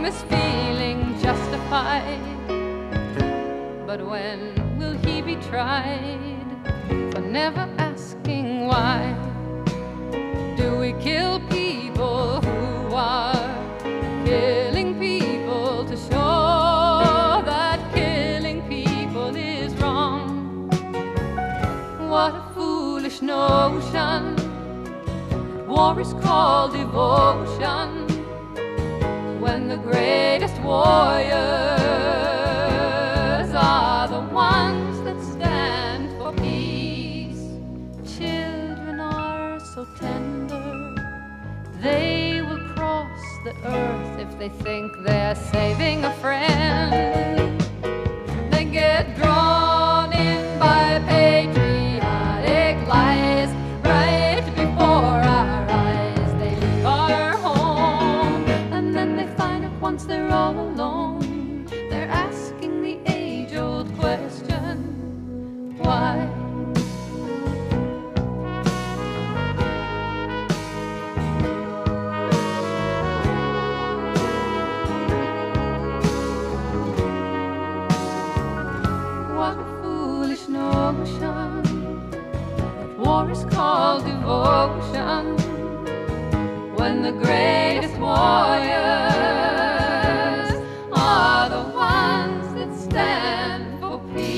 is feeling justified. But when will he be tried for never asking why? Do we kill people who are killing people to show that killing people is wrong? What a foolish notion. War is called devotion when the greatest warriors are the ones that stand for peace. Children are so tender, they will cross the earth if they think they're saving a friend. They get drawn in by patriotic lies right before our eyes. They leave our home, and then they find out once they're all alone, they're asking the age-old question, why? What a foolish notion that war is called devotion when the greatest warriors are the ones that stand for peace.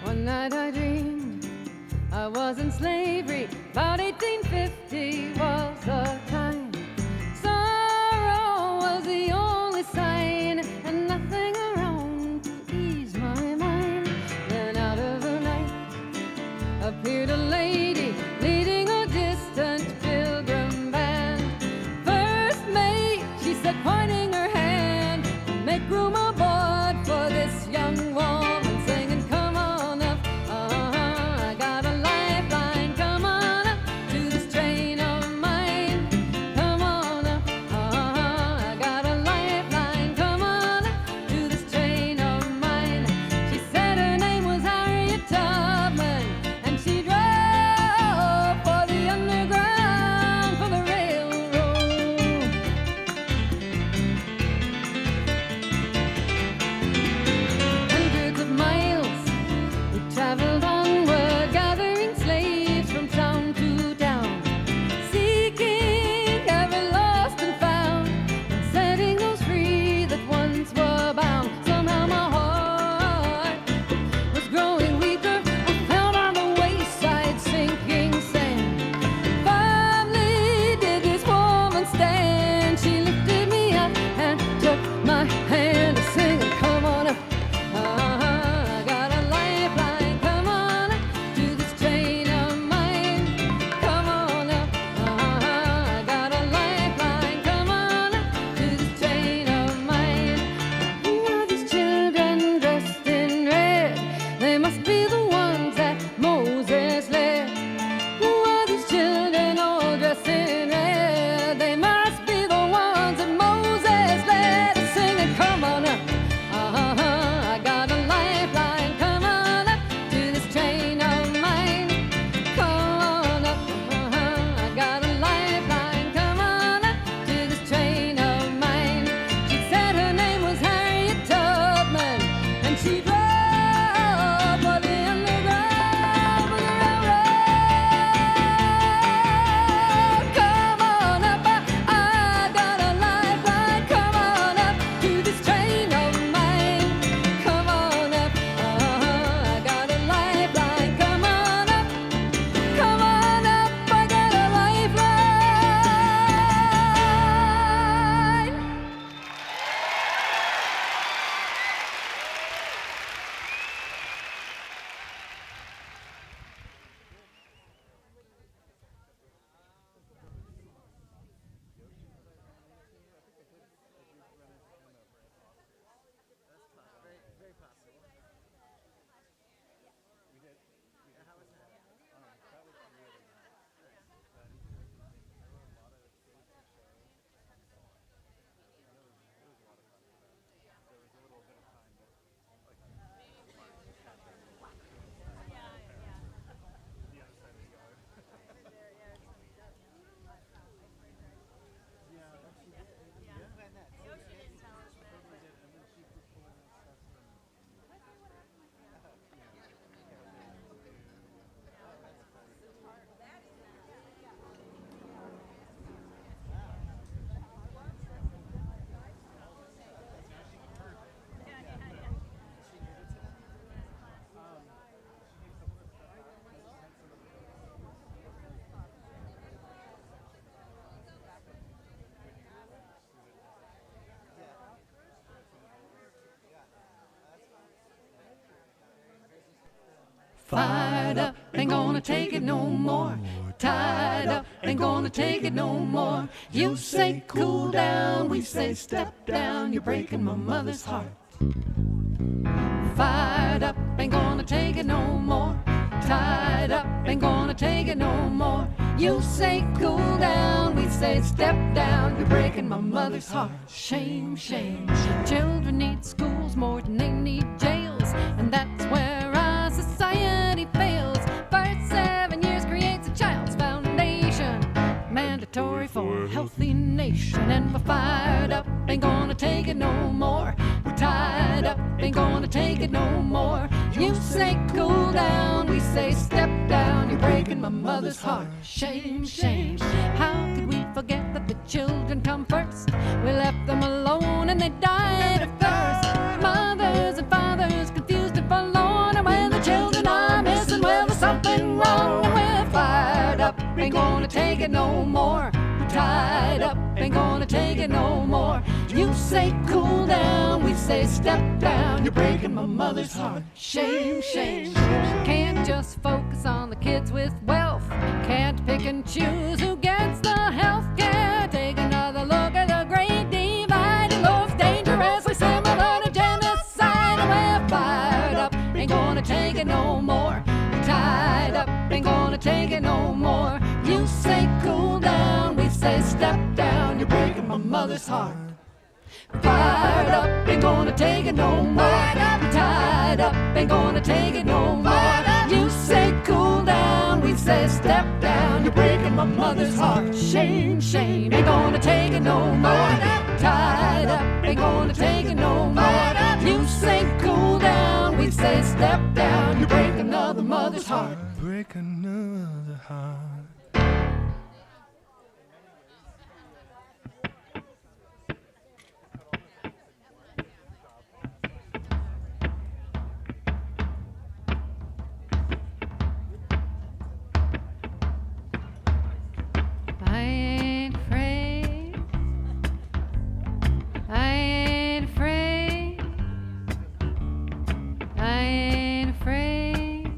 One night I dreamed I was in slavery. About 1850 was the time. Sorrow was the only sign, and nothing around to ease my mind. Then out of the night appeared a lady leading a distant pilgrim band. First mate, she said, pointing her hand, make room aboard for this young woman. Singing, come on up, I got a lifeline. Come on up to this train of mine. Fired up, ain't gonna take it no more. Tied up, ain't gonna take it no more. You say cool down, we say step down. You're breaking my mother's heart. Fired up, ain't gonna take it no more. Tied up, ain't gonna take it no more. You say cool down, we say step down. You're breaking my mother's heart. Shame, shame. Children need schools more than they need jails, and that's where our society fails. First 7 years creates a child's foundation, mandatory for a healthy nation. And we're fired up, ain't gonna take it no more. We're tied up, ain't gonna take it no more. You say cool down, we say step down. You're breaking my mother's heart. Shame, shame. How could we forget that the children come first? We left them alone and they died of thirst. Mothers and fathers confused and forlorn, and when the children are missing, well, there's something wrong. And we're fired up, ain't gonna take it no more. We're tied up, ain't gonna take it no more. You say cool down, we say step down. You're breaking my mother's heart. Shame, shame. Can't just focus on the kids with wealth. Can't pick and choose who gets the health care. Take another look at the great divide. It looks dangerously similar to genocide. And we're fired up, ain't gonna take it no more. Tied up, ain't gonna take it no more. You say cool down, we say step down. You're breaking my mother's heart. Fired up, ain't gonna take it no more. Tied up, ain't gonna take it no more. You say cool down, we say step down. You're breaking my mother's heart. Shame, shame, ain't gonna take it no more. Tied up, ain't gonna take it no more. You say cool down, we say step down. You break another mother's heart. Break another heart. I ain't afraid. I ain't afraid. I ain't afraid.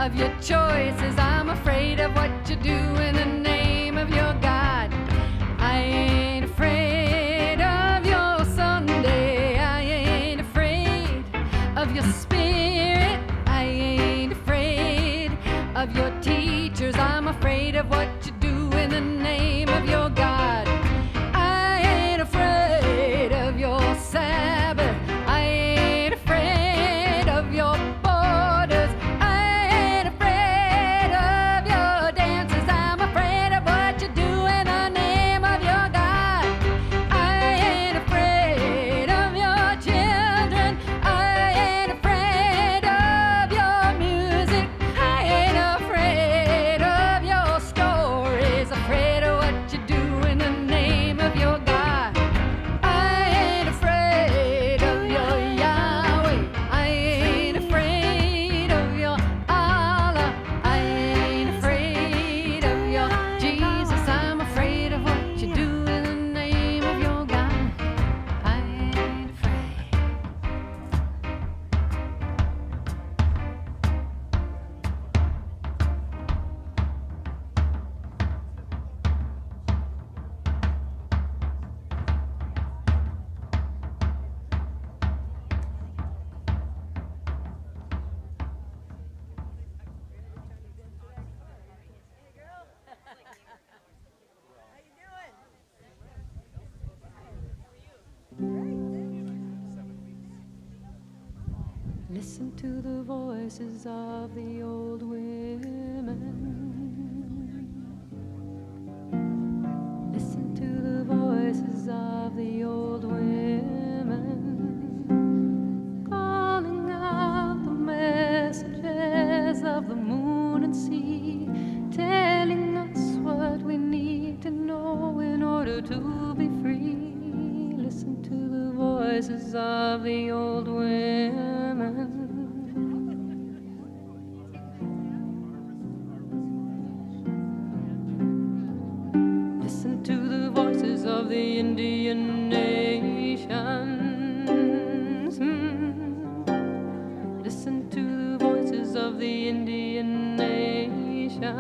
of your choices. I'm afraid of what you do in the name of your God. I ain't afraid of your Sunday. I ain't afraid of your spirit. I ain't afraid of your teachers. I'm afraid of what you do in the name of your God. I ain't afraid of your Sabbath. I ain't afraid of your borders. I ain't afraid of your dances. I'm afraid of what you do in the name of your God. I ain't afraid of your children. I ain't afraid of your music. I ain't afraid of your stories. Afraid of what you do in the name of your God. I ain't afraid of your Yahweh. I ain't afraid of your Allah. I ain't afraid of your Jesus. I'm afraid of what you do in the name of your God. I ain't afraid. Listen to the voices of the old women. Listen to the voices of the old women, calling out the messages of the moon and sea, telling us what we need to know in order to be free. Listen to the voices of the old women. Listen to the voices of the Indian nations. Listen to the voices of the Indian nations,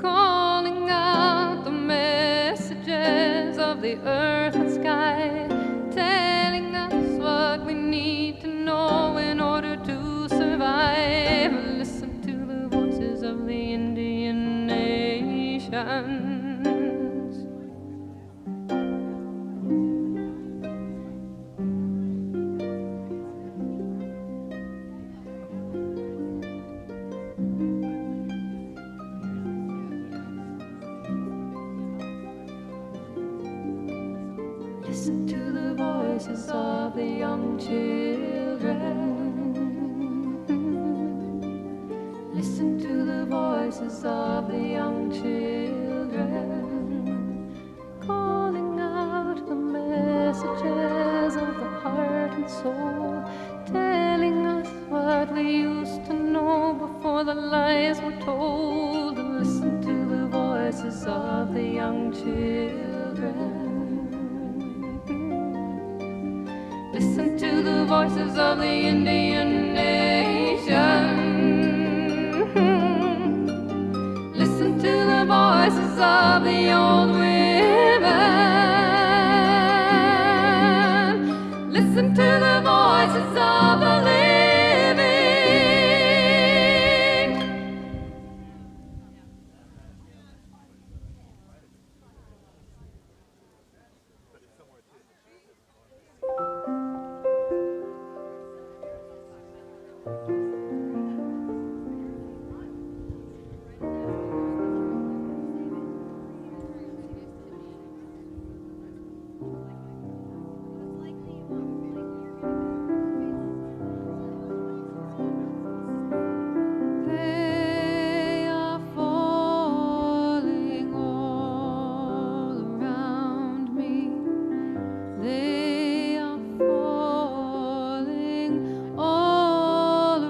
calling out the messages of the earth and sky, telling us what we need to know in order to survive. Listen to the voices of the Indian nations. Listen to the voices of the young children. Listen to the voices of the young children, calling out the messages of the heart and soul, telling us what we used to know before the lies were told. And listen to the voices of the young children. Listen to the voices of the Indian nation. Listen to the voices of the old women. Listen to the voices of the living. They are falling all around me. They are falling all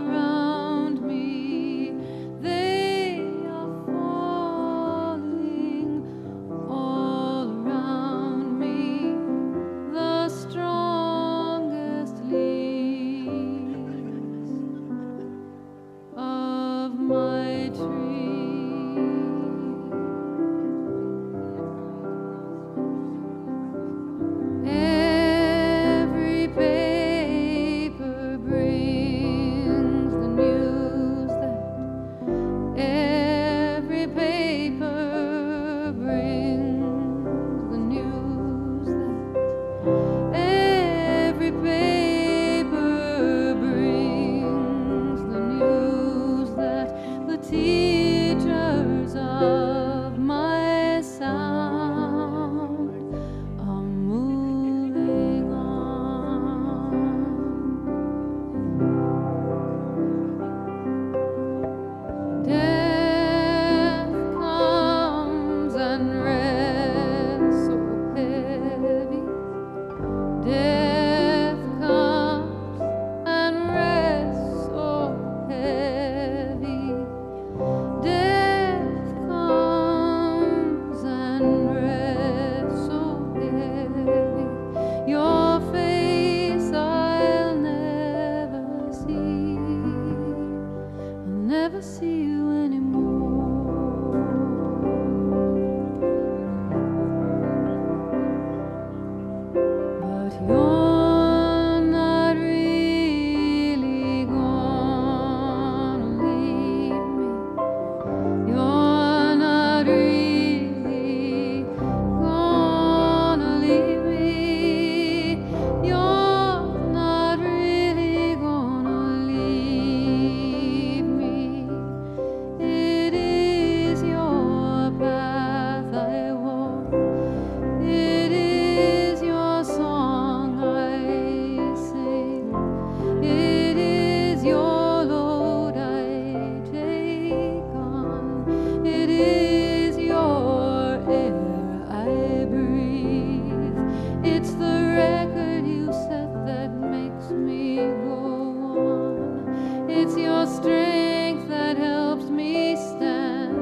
your strength that helps me stand.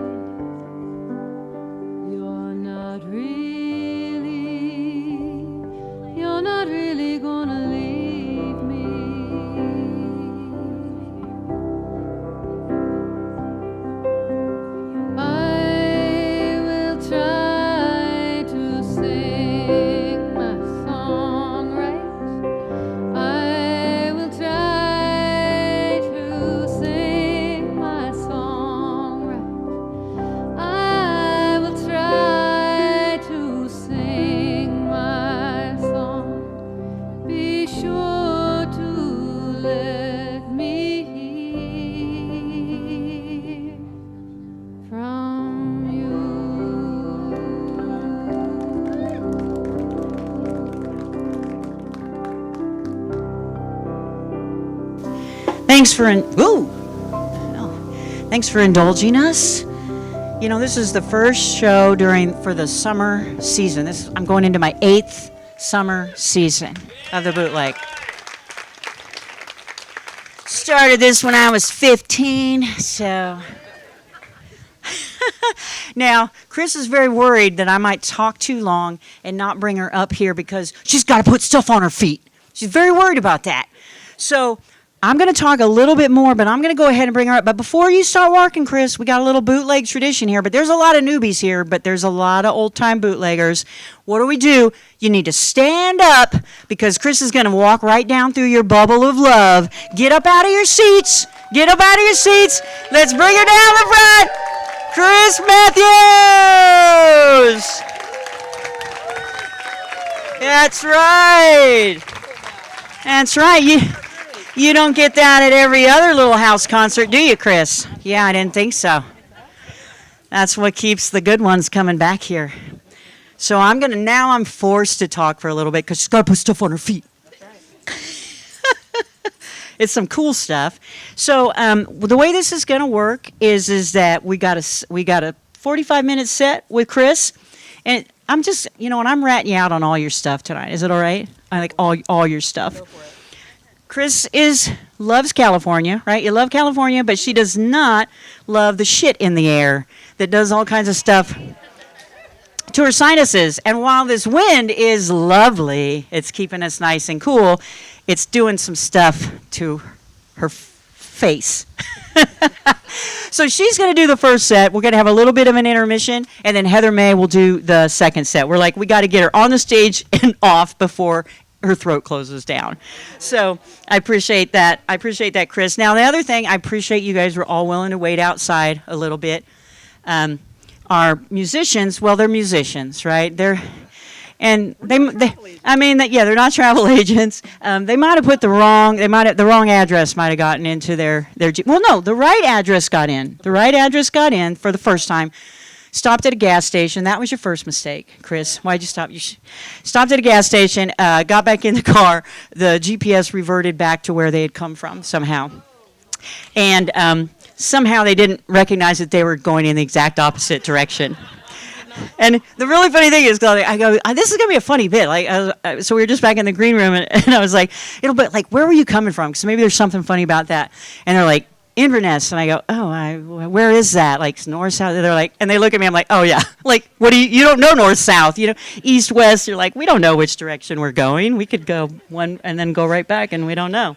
You're not really gonna leave me. I will try to sing my song right. I will try to sing my song right. I will try to sing my song. Be sure to let me hear from you. Thanks for indulging us. You know, this is the first show for the summer season. I'm going into my 8th summer season of the bootleg. Started this when I was 15, so. Now, Chris is very worried that I might talk too long and not bring her up here because she's got to put stuff on her feet. She's very worried about that. So I'm going to talk a little bit more, but I'm going to go ahead and bring her up. But before you start walking, Chris, we got a little bootleg tradition here. But there's a lot of newbies here, but there's a lot of old-time bootleggers. What do? You need to stand up because Chris is going to walk right down through your bubble of love. Get up out of your seats. Get up out of your seats. Let's bring her down the front. Chris Matthews. That's right. That's right. You don't get that at every other little house concert, do you, Chris? Yeah, I didn't think so. That's what keeps the good ones coming back here. So I'm forced to talk for a little bit because she's got to put stuff on her feet. It's some cool stuff. So the way this is going to work is that we got a 45-minute set with Chris, and I'm just, and I'm ratting you out on all your stuff tonight. Is it all right? I like all your stuff. Go for it. Chris loves California, right? You love California, but she does not love the shit in the air that does all kinds of stuff to her sinuses. And while this wind is lovely, it's keeping us nice and cool, it's doing some stuff to her face. So she's going to do the first set. We're going to have a little bit of an intermission, and then Heather Mae will do the second set. We're like, we got to get her on the stage and off before her throat closes down. So I appreciate that. Chris. Now, the other thing, I appreciate you guys were all willing to wait outside a little bit. Our musicians, well, they're musicians, right? They're not travel agents. They might have put the wrong address might have gotten into their well, no, the right address got in. The right address got in for the first time. Stopped at a gas station. That was your first mistake, Chris. Why'd you stop? You stopped at a gas station, got back in the car. The GPS reverted back to where they had come from somehow. And somehow they didn't recognize that they were going in the exact opposite direction. And the really funny thing is, I go, this is going to be a funny bit. So we were just back in the green room, and I was like, where were you coming from? Because maybe there's something funny about that. And they're like, Inverness. And I go, where is that? Like north, south? They're like, and they look at me, I'm like, oh yeah. Like, what you don't know north, south, east, west. You're like, we don't know which direction we're going. We could go one and then go right back, and we don't know.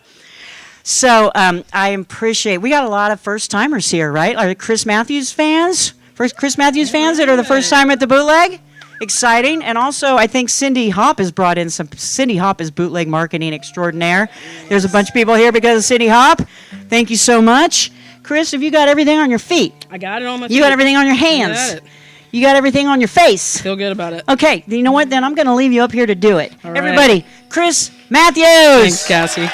So I appreciate, we got a lot of first timers here, right? Are the Chris Matthews fans? First Chris Matthews fans that are the first time at the bootleg? Exciting. And also, I think Cindy Hop has brought in Cindy Hop is bootleg marketing extraordinaire. There's a bunch of people here because of Cindy Hop. Thank you so much. Chris, have you got everything on your feet? I got it on my feet. You got everything on your hands? I got it. You got everything on your face? Feel good about it. Okay, you know what? Then I'm going to leave you up here to do it. All right. Everybody, Chris Matthews. Thanks, Cassie.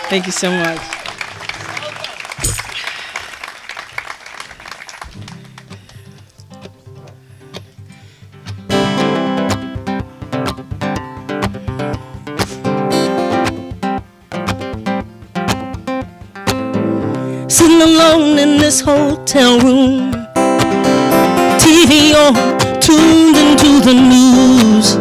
Thank you so much. Sitting alone in this hotel room, TV on, tuned into the news,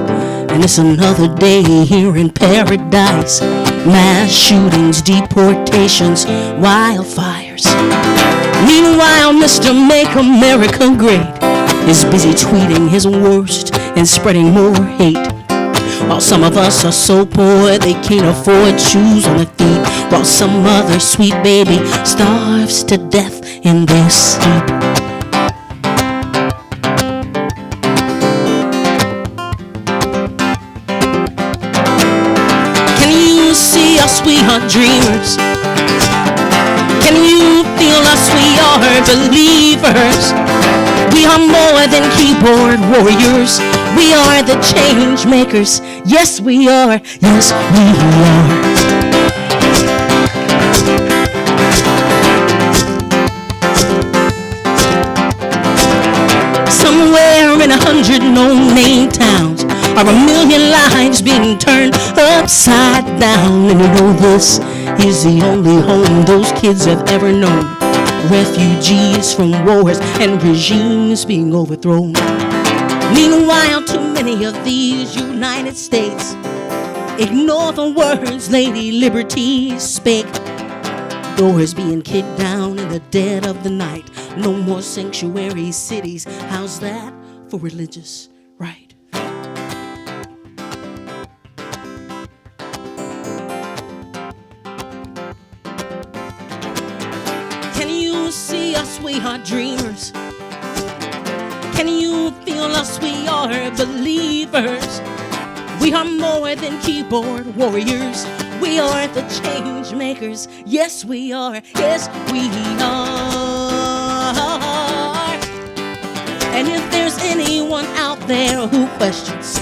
and it's another day here in paradise. Mass shootings, deportations, wildfires. Meanwhile, Mr. Make America Great is busy tweeting his worst and spreading more hate. While some of us are so poor they can't afford shoes on their feet, while some other sweet baby starves to death in their sleep. Can you see us? We are dreamers. Can you feel us? We are believers. We are more than keyboard warriors. We are the change makers. Yes, we are. Yes, we are. Somewhere in 100 no-name towns are a million lives being turned upside down. And you know this is the only home those kids have ever known. Refugees from wars and regimes being overthrown. Meanwhile, too many of these United States ignore the words Lady Liberty spake. Doors being kicked down in the dead of the night. No more sanctuary cities. How's that for religious right? Can you see us? We are dreamers. Can you feel us? We are believers. We are more than keyboard warriors. We are the change makers. Yes, we are. Yes, we are. And if there's anyone out there who questions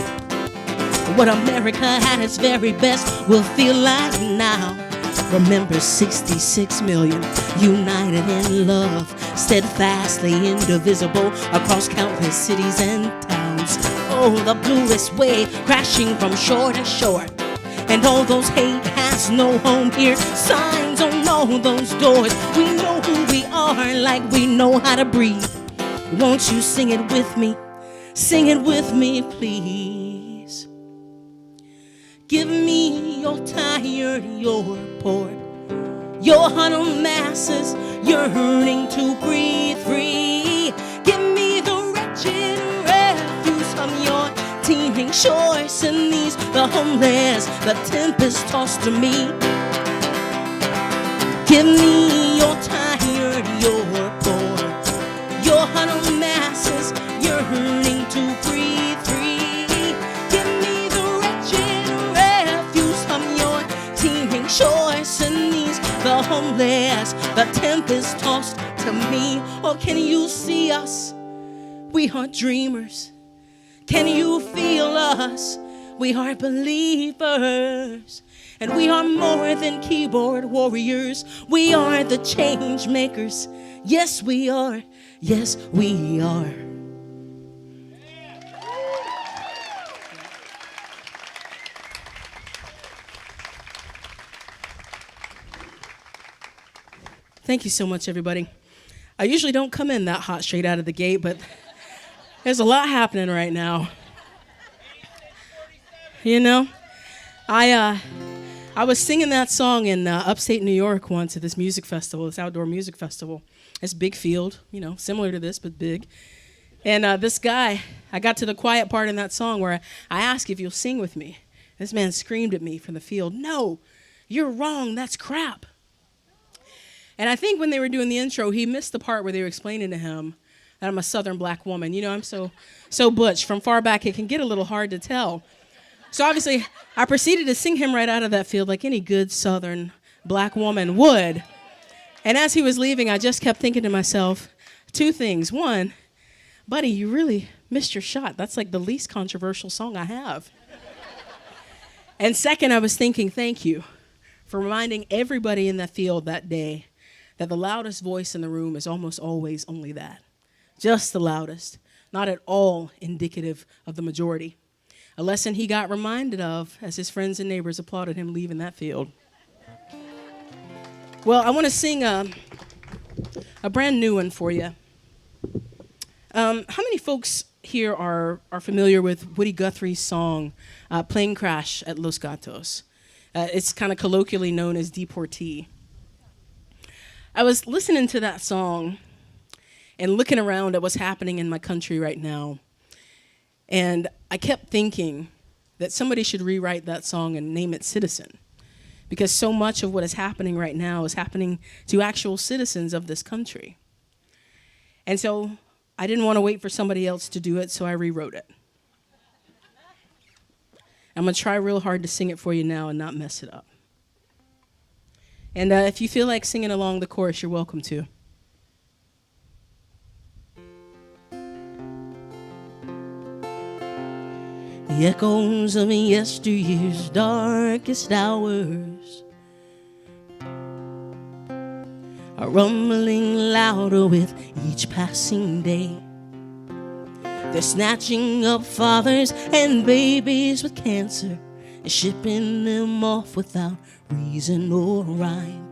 what America at its very best will feel like now, remember 66 million united in love, steadfastly indivisible across countless cities and towns. Oh, the bluest wave crashing from shore to shore. And all those hate has no home here. Signs don't know those doors. We know who we are like we know how to breathe. Won't you sing it with me? Sing it with me, please. Give me your tired, your poor, your huddled masses yearning to breathe free. Give me the wretched refuse from your teeming shores and these, the homeless, the tempest tossed to me. Give me your tired, your poor, your huddled masses yearning to breathe free. Give me the wretched refuse from your teeming shores and these, the homeless, the tempest tossed to me. Oh, can you see us? We are dreamers. Can you feel us? We are believers. And we are more than keyboard warriors. We are the change makers. Yes, we are. Yes, we are. Thank you so much, everybody. I usually don't come in that hot straight out of the gate, but there's a lot happening right now. You know, I was singing that song in upstate New York once at this music festival, this outdoor music festival. It's big field, you know, similar to this, but big. And this guy, I got to the quiet part in that song where I asked if you'll sing with me. This man screamed at me from the field, "No, you're wrong, that's crap." And I think when they were doing the intro, he missed the part where they were explaining to him that I'm a Southern black woman. You know, I'm so butch. From far back, it can get a little hard to tell. So obviously, I proceeded to sing him right out of that field like any good Southern black woman would. And as he was leaving, I just kept thinking to myself, two things. One, buddy, you really missed your shot. That's like the least controversial song I have. And second, I was thinking, thank you for reminding everybody in that field that day that the loudest voice in the room is almost always only that. Just the loudest, not at all indicative of the majority. A lesson he got reminded of as his friends and neighbors applauded him leaving that field. Well, I want to sing a brand new one for you. How many folks here are familiar with Woody Guthrie's song, Plane Crash at Los Gatos? It's kind of colloquially known as Deportee. I was listening to that song and looking around at what's happening in my country right now. And I kept thinking that somebody should rewrite that song and name it Citizen. Because so much of what is happening right now is happening to actual citizens of this country. And so I didn't want to wait for somebody else to do it, so I rewrote it. I'm going to try real hard to sing it for you now and not mess it up. And if you feel like singing along the chorus, you're welcome to. The echoes of yesteryear's darkest hours are rumbling louder with each passing day. They're snatching up fathers and babies with cancer and shipping them off without reason or rhyme.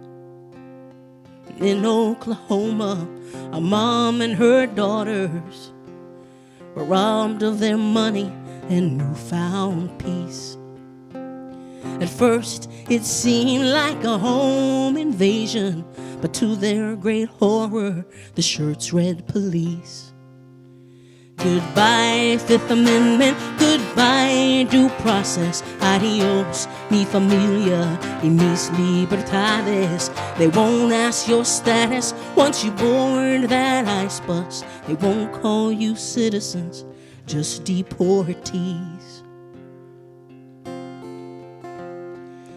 In Oklahoma, a mom and her daughters were robbed of their money and newfound peace. At first, it seemed like a home invasion, but to their great horror, the shirts read police. Goodbye, Fifth Amendment, goodbye, due process, adios, mi familia, y mis libertades. They won't ask your status once you board that ice bus. They won't call you citizens, just deportees.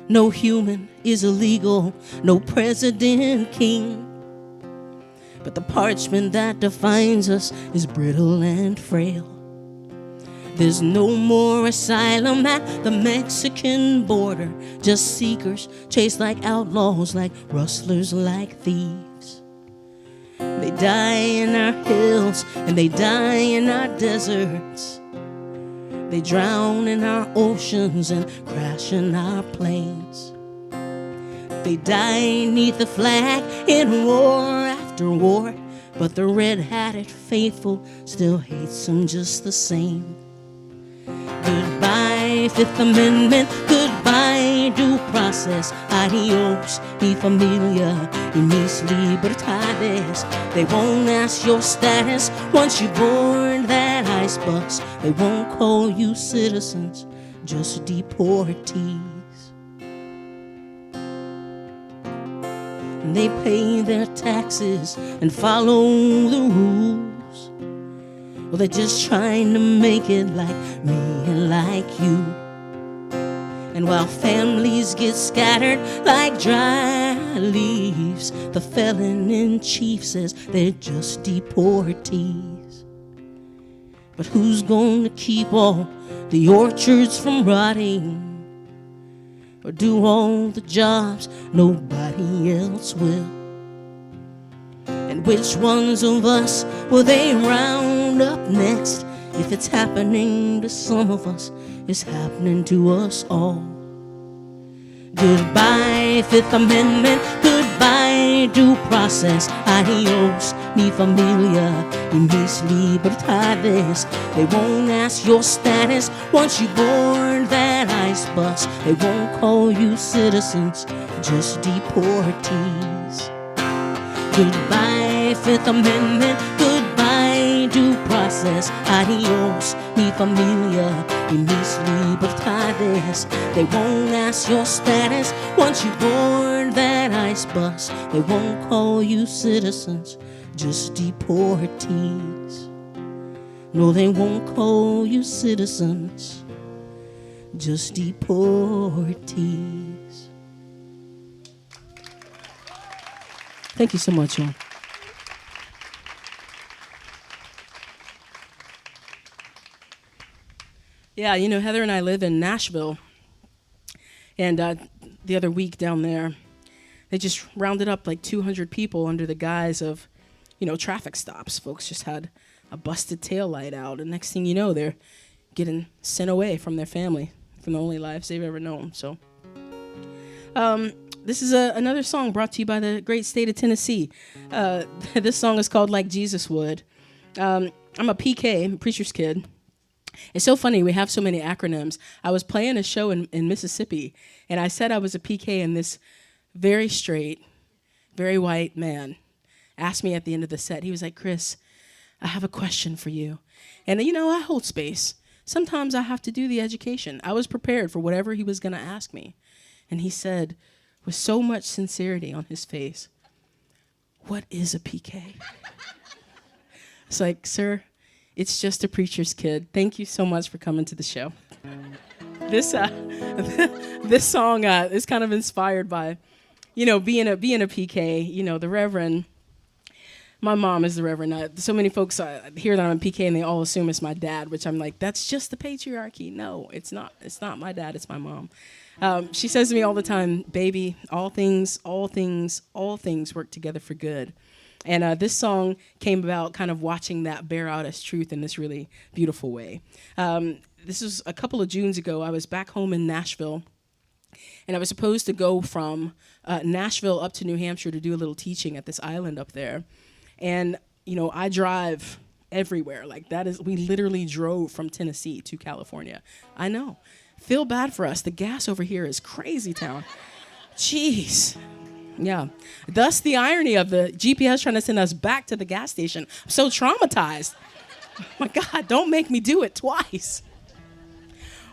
No human is illegal, no president king. But the parchment that defines us is brittle and frail. There's no more asylum at the Mexican border. Just seekers chased like outlaws, like rustlers, like thieves. They die in our hills and they die in our deserts. They drown in our oceans and crash in our plains. They die neath the flag in war after war, but the red-hatted faithful still hates them just the same. Goodbye, Fifth Amendment, goodbye, due process, adios, mi familia, y mis libertades. They won't ask your status once you board that ice bus. They won't call you citizens, just deportees. And they pay their taxes and follow the rules. Well, they're just trying to make it like me and like you. And while families get scattered like dry leaves, the felon-in-chief says they're just deportees. But who's going to keep all the orchards from rotting? Or do all the jobs nobody else will? And which ones of us will they round up next? If it's happening to some of us, it's happening to us all. Goodbye, Fifth Amendment, goodbye, due process, adios, mi familia, y mis libertades. They won't ask your status once you board that ice bus. They won't call you citizens, just deportees. Goodbye, Fifth Amendment, goodbye, due process, adios, mi familia, y mis libertades. They won't ask your status once you board that ice bus. They won't call you citizens, just deportees. No, they won't call you citizens, just deportees. Thank you so much, y'all. Yeah, you know, Heather and I live in Nashville. And the other week down there, they just rounded up like 200 people under the guise of, you know, traffic stops. Folks just had a busted taillight out. And next thing you know, they're getting sent away from their family, from the only lives they've ever known. So this is another song brought to you by the great state of Tennessee. This song is called Like Jesus Would. I'm a PK, I'm a preacher's kid. It's so funny, we have so many acronyms. I was playing a show in Mississippi, and I said I was a PK, and this very straight, very white man, asked me at the end of the set, he was like, Chris, I have a question for you. And, I hold space. Sometimes I have to do the education. I was prepared for whatever he was going to ask me. And he said, with so much sincerity on his face, what is a PK? It's like, sir, it's just a preacher's kid. Thank you so much for coming to the show. This this song is kind of inspired by, being a PK. The Reverend. My mom is the Reverend. So many folks hear that I'm a PK and they all assume it's my dad, which I'm like, that's just the patriarchy. No, it's not. It's not my dad. It's my mom. She says to me all the time, baby, all things work together for good. And this song came about kind of watching that bear out as truth in this really beautiful way. This was a couple of Junes ago. I was back home in Nashville, and I was supposed to go from Nashville up to New Hampshire to do a little teaching at this island up there. And, I drive everywhere. Like we literally drove from Tennessee to California. I know. Feel bad for us. The gas over here is crazy town. Jeez. Yeah. Thus the irony of the GPS trying to send us back to the gas station. I'm so traumatized. Oh my God, don't make me do it twice.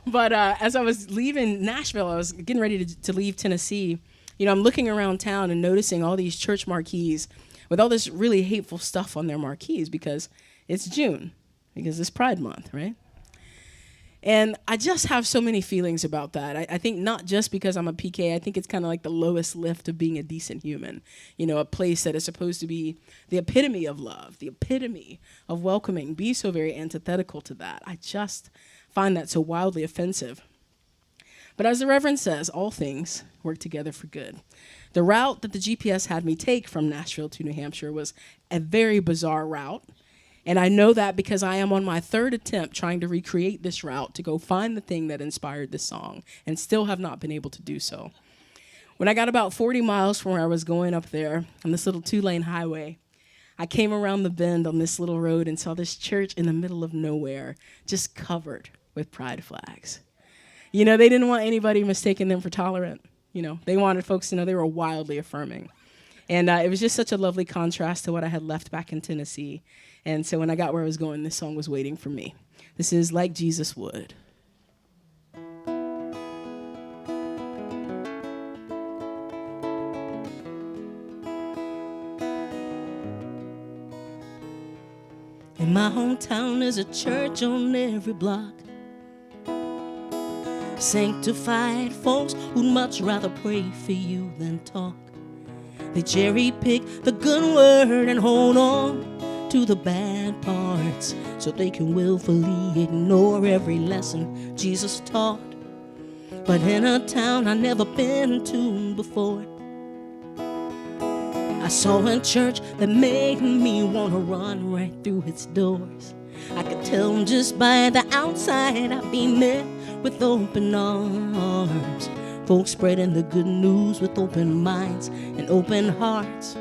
But as I was leaving Nashville, I was getting ready to leave Tennessee. I'm looking around town and noticing all these church marquees with all this really hateful stuff on their marquees because it's June, because it's Pride Month, right? And I just have so many feelings about that. I think not just because I'm a PK, I think it's kind of like the lowest lift of being a decent human. A place that is supposed to be the epitome of love, the epitome of welcoming, be so very antithetical to that. I just find that so wildly offensive. But as the Reverend says, all things work together for good. The route that the GPS had me take from Nashville to New Hampshire was a very bizarre route. And I know that because I am on my third attempt trying to recreate this route to go find the thing that inspired this song and still have not been able to do so. When I got about 40 miles from where I was going up there on this little 2-lane highway, I came around the bend on this little road and saw this church in the middle of nowhere, just covered with pride flags. They didn't want anybody mistaking them for tolerant. They wanted folks to know they were wildly affirming. And it was just such a lovely contrast to what I had left back in Tennessee. And so when I got where I was going, this song was waiting for me. This is Like Jesus Would. In my hometown there's a church on every block. Sanctified folks who'd much rather pray for you than talk. They cherry pick the good word and hold on to the bad parts so they can willfully ignore every lesson Jesus taught. But in a town I've never been to before, I saw a church that made me want to run right through its doors. I could tell just by the outside I'd be met with open arms. Folks spreading the good news with open minds and open hearts.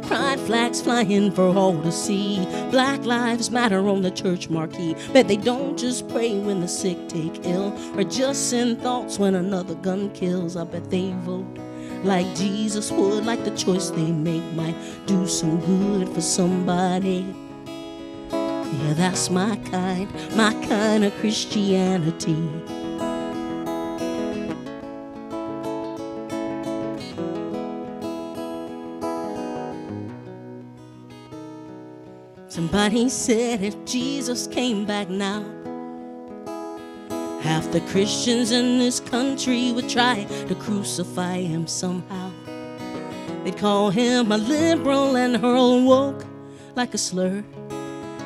Pride flags flying for all to see. Black Lives Matter on the church marquee. Bet they don't just pray when the sick take ill, or just send thoughts when another gun kills. I bet they vote like Jesus would, like the choice they make might do some good for somebody. Yeah, that's my kind of Christianity. Somebody said if Jesus came back now, half the Christians in this country would try to crucify him somehow. They'd call him a liberal and hurl woke like a slur.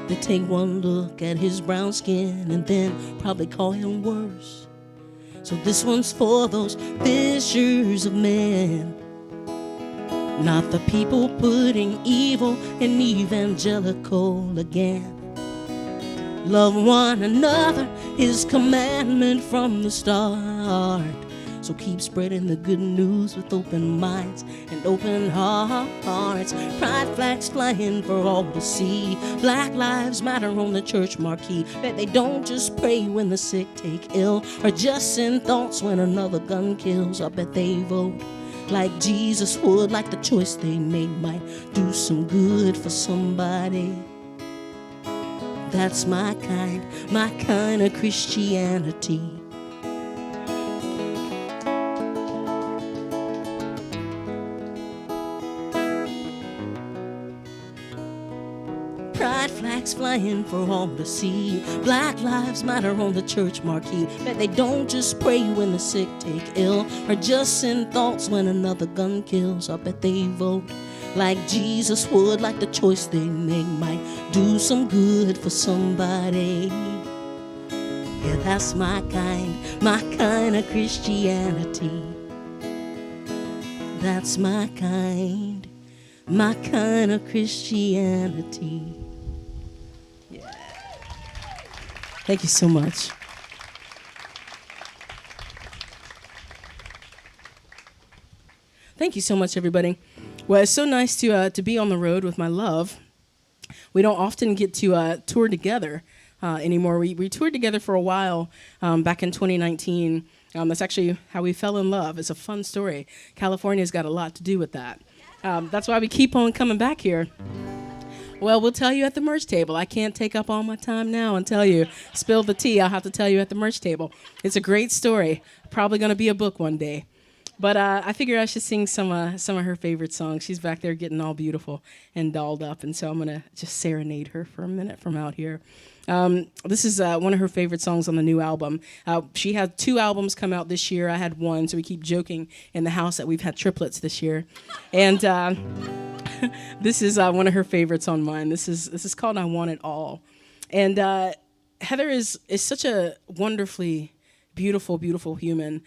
They'd take one look at his brown skin and then probably call him worse. So this one's for those fishers of men, not the people putting evil in evangelical again. Love one another, his commandment from the start. So keep spreading the good news with open minds and open hearts. Pride flags flying for all to see. Black Lives Matter on the church marquee. Bet they don't just pray when the sick take ill, or just send thoughts when another gun kills. I bet they vote like Jesus would, like the choice they made might do some good for somebody. That's my kind of Christianity. Pride flags flying for all to see. Black Lives Matter on the church marquee. Bet they don't just pray when the sick take ill, or just send thoughts when another gun kills. I bet they vote like Jesus would, like the choice they make might do some good for somebody. Yeah, that's my kind of Christianity. That's my kind of Christianity. Yeah. Thank you so much. Thank you so much, everybody. Well, it's so nice to be on the road with my love. We don't often get to tour together anymore. We toured together for a while back in 2019. That's actually how we fell in love. It's a fun story. California's got a lot to do with that. That's why we keep on coming back here. Well, we'll tell you at the merch table. I can't take up all my time now and tell you. Spill the tea. I'll have to tell you at the merch table. It's a great story. Probably going to be a book one day. But I figure I should sing some of her favorite songs. She's back there getting all beautiful and dolled up, and so I'm going to just serenade her for a minute from out here. This is one of her favorite songs on the new album. She had 2 albums come out this year. I had 1, so we keep joking in the house that we've had triplets this year. And this is one of her favorites on mine. This is called I Want It All. And Heather is such a wonderfully beautiful, beautiful human.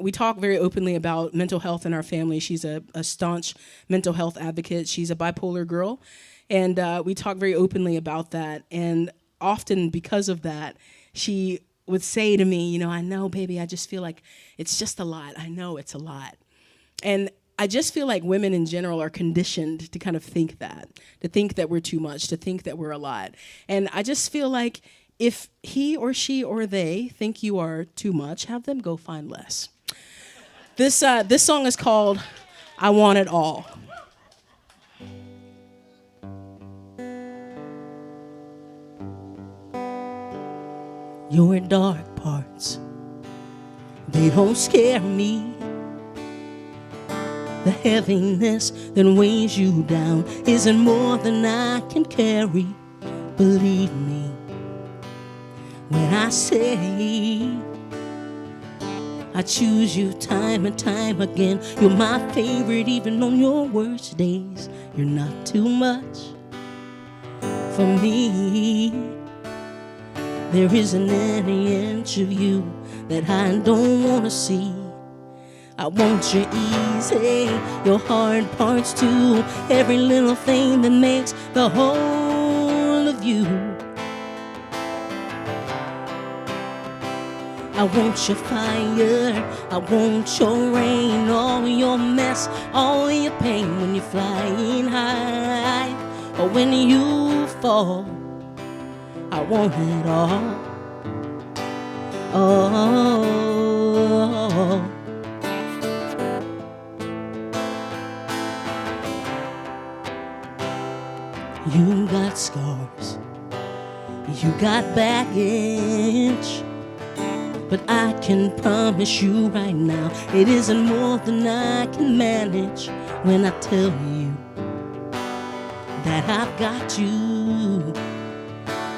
We talk very openly about mental health in our family. She's a staunch mental health advocate. She's a bipolar girl. And we talk very openly about that. And often because of that, she would say to me, I know, baby, I just feel like it's just a lot. I know it's a lot. And I just feel like women in general are conditioned to kind of think that, to think that we're too much, to think that we're a lot. And I just feel like if he or she or they think you are too much, have them go find less. This song is called I Want It All. Your dark parts, they don't scare me. The heaviness that weighs you down isn't more than I can carry. Believe me when I say I choose you time and time again. You're my favorite even on your worst days. You're not too much for me. There isn't any inch of you that I don't want to see. I want you easy, your hard parts too. Every little thing that makes the whole of you. I want your fire, I want your rain, all your mess, all your pain when you're flying high, or when you fall. I want it all. Oh, you got scars, you got baggage, but I can promise you right now, it isn't more than I can manage when I tell you that I've got you.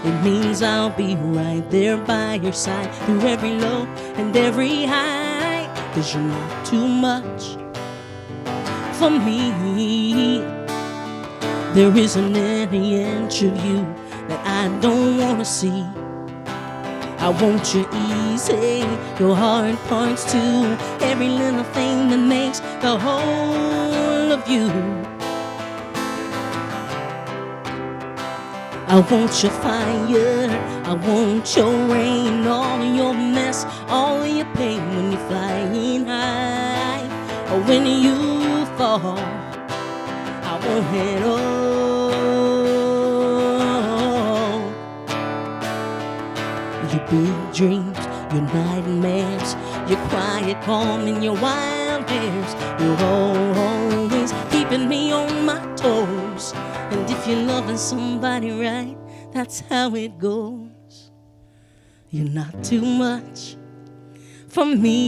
It means I'll be right there by your side through every low and every high, 'cause you're not too much for me. There isn't any inch of you that I don't want to see. I want you easy, your hard parts too. Every little thing that makes the whole of you. I want your fire, I want your rain, all your mess, all your pain when you're flying high, or when you fall. I want it all. Your big dreams, your nightmares, your quiet calm and your wild cares. You're always keeping me on my toes. And if you're loving somebody right, that's how it goes. You're not too much for me.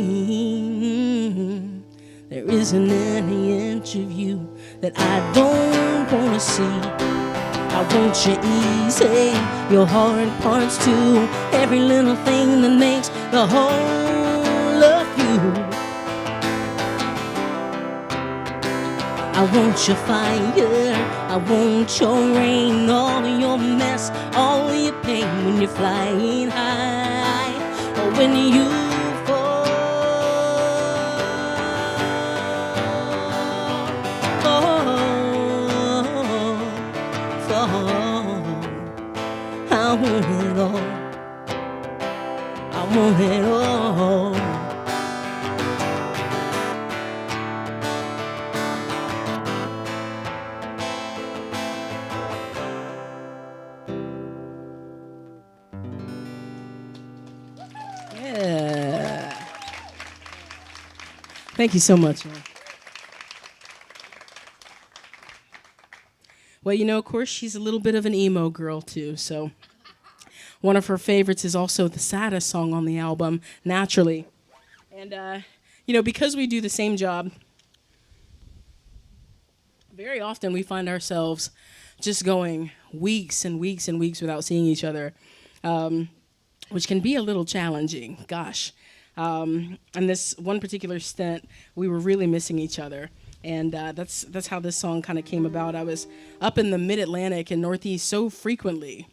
There isn't any inch of you that I don't wanna see. I want you easy, your hard parts too. Every little thing that makes the whole of you. I want your fire, I want your rain, all your mess, all your pain when you're flying high, or when you fall. I want it all. I want it all. Yeah. Thank you so much, man. Well, you know, of course, she's a little bit of an emo girl, too, so one of her favorites is also the saddest song on the album, Naturally. And, you know, because we do the same job, very often we find ourselves just going weeks and weeks and weeks without seeing each other, which can be a little challenging, gosh. And this one particular stint, we were really missing each other. And that's how this song kind of came about. I was up in the mid-Atlantic and Northeast so frequently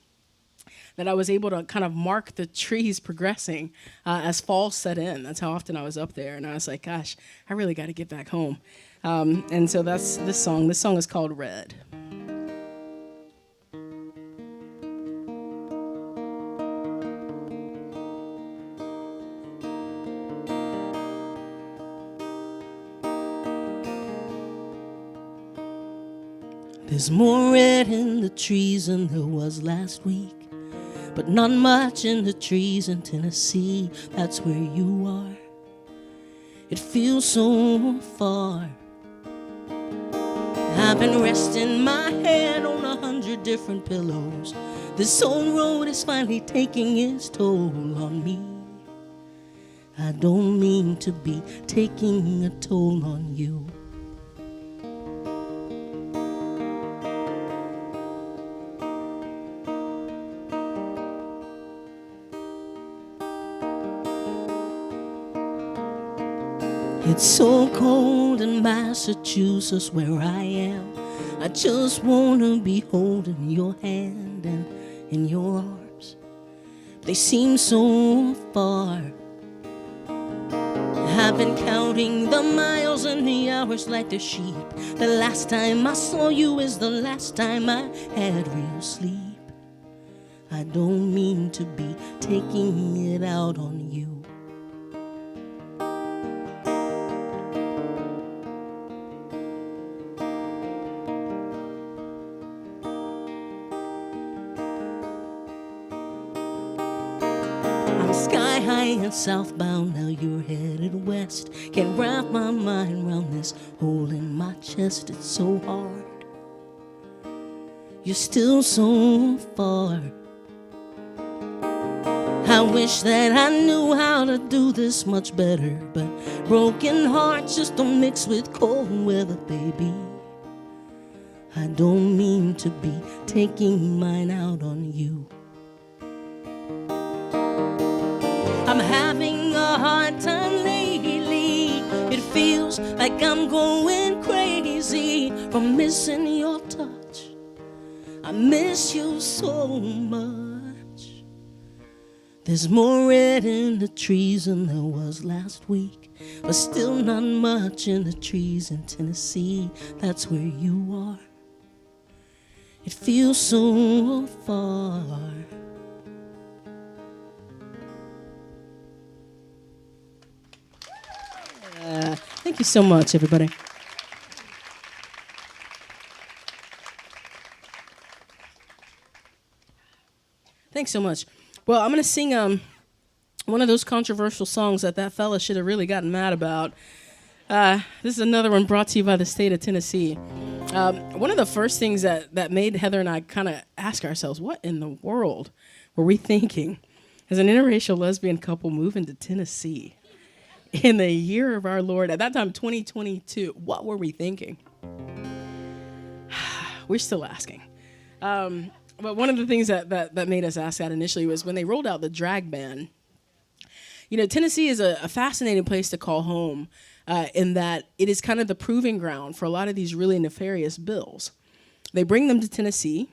that I was able to kind of mark the trees progressing as fall set in. That's how often I was up there. And I was like, gosh, I really got to get back home. And so that's this song. This song is called Red. There's more red in the trees than there was last week, but not much in the trees in Tennessee. That's where you are. It feels so far. I've been resting my head on 100 different pillows. This old road is finally taking its toll on me. I don't mean to be taking a toll on you. It's so cold in Massachusetts where I am. I just want to be holding your hand and in your arms. They seem so far. I've been counting the miles and the hours like the sheep. The last time I saw you is the last time I had real sleep. I don't mean to be taking it out on you. Sky high and southbound, now you're headed west. Can't wrap my mind around this hole in my chest, it's so hard. You're still so far. I wish that I knew how to do this much better, but broken hearts just don't mix with cold weather, baby. I don't mean to be taking mine out on you. I'm having a hard time lately. It feels like I'm going crazy from missing your touch. I miss you so much. There's more red in the trees than there was last week, but still not much in the trees in Tennessee. That's where you are. It feels so far. Thank you so much, everybody. Thanks so much. Well, I'm going to sing one of those controversial songs that fella should have really gotten mad about. This is another one brought to you by the state of Tennessee. One of the first things that made Heather and I kind of ask ourselves, what in the world were we thinking as an interracial lesbian couple moving to Tennessee in the year of our Lord, at that time, 2022? What were we thinking? We're still asking. But one of the things that made us ask that initially was when they rolled out the drag ban. You know, Tennessee is a fascinating place to call home in that it is kind of the proving ground for a lot of these really nefarious bills. They bring them to Tennessee,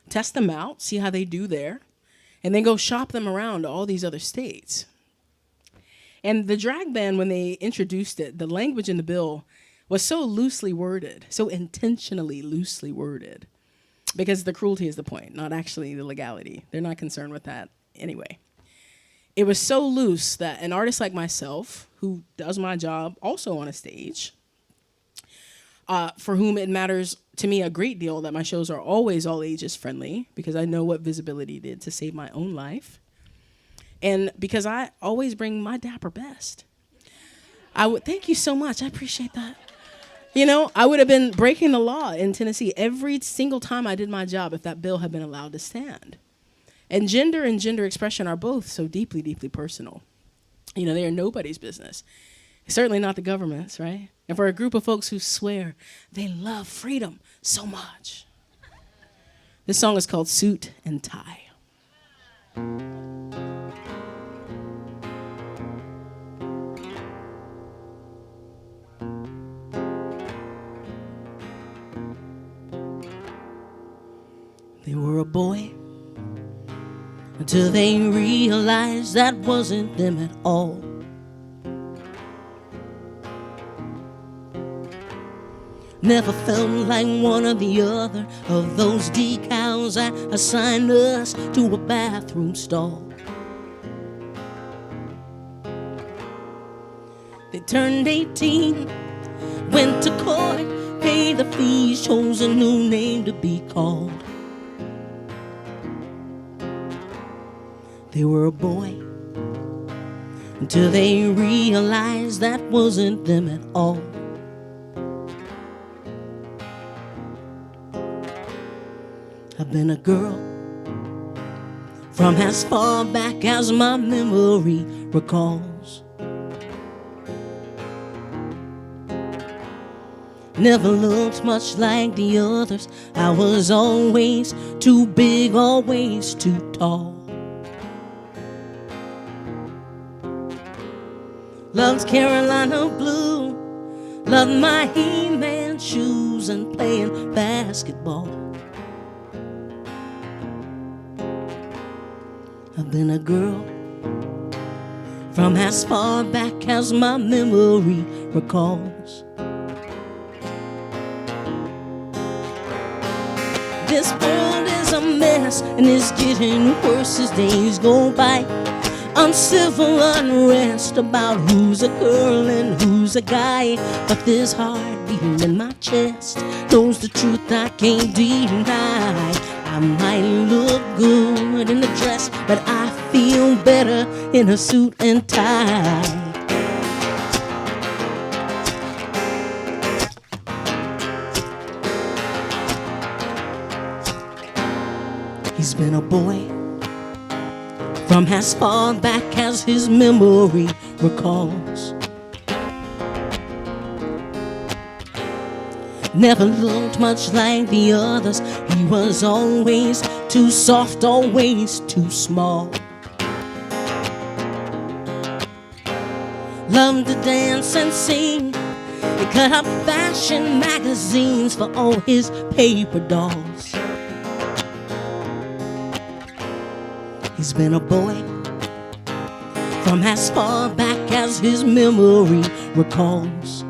test them out, see how they do there, and then go shop them around to all these other states. And the drag ban, when they introduced it, the language in the bill was so loosely worded, so intentionally loosely worded, because the cruelty is the point, not actually the legality. They're not concerned with that anyway. It was so loose that an artist like myself, who does my job also on a stage, for whom it matters to me a great deal that my shows are always all ages friendly, because I know what visibility did to save my own life, and because I always bring my dapper best. Thank you so much. I appreciate that. You know, I would have been breaking the law in Tennessee every single time I did my job if that bill had been allowed to stand. And gender expression are both so deeply, deeply personal. You know, they are nobody's business. Certainly not the government's, right? And for a group of folks who swear they love freedom so much. This song is called Suit and Tie. They were a boy until they realized that wasn't them at all. Never felt like one or the other of those decals that assigned us to a bathroom stall. They turned 18, went to court, paid the fees, chose a new name to be called. They were a boy until they realized that wasn't them at all. I've been a girl from as far back as my memory recalls. Never looked much like the others. I was always too big, always too tall. Loved Carolina blue, loved my He-Man shoes and playing basketball. I've been a girl from as far back as my memory recalls. This world is a mess and it's getting worse as days go by. Uncivil unrest about who's a girl and who's a guy. But this heart beating in my chest knows the truth I can't deny. I might look good in a dress, but I feel better in a suit and tie. He's been a boy from as far back as his memory recalls. Never looked much like the others. He was always too soft, always too small. Loved to dance and sing. He cut up fashion magazines for all his paper dolls. He's been a boy from as far back as his memory recalls.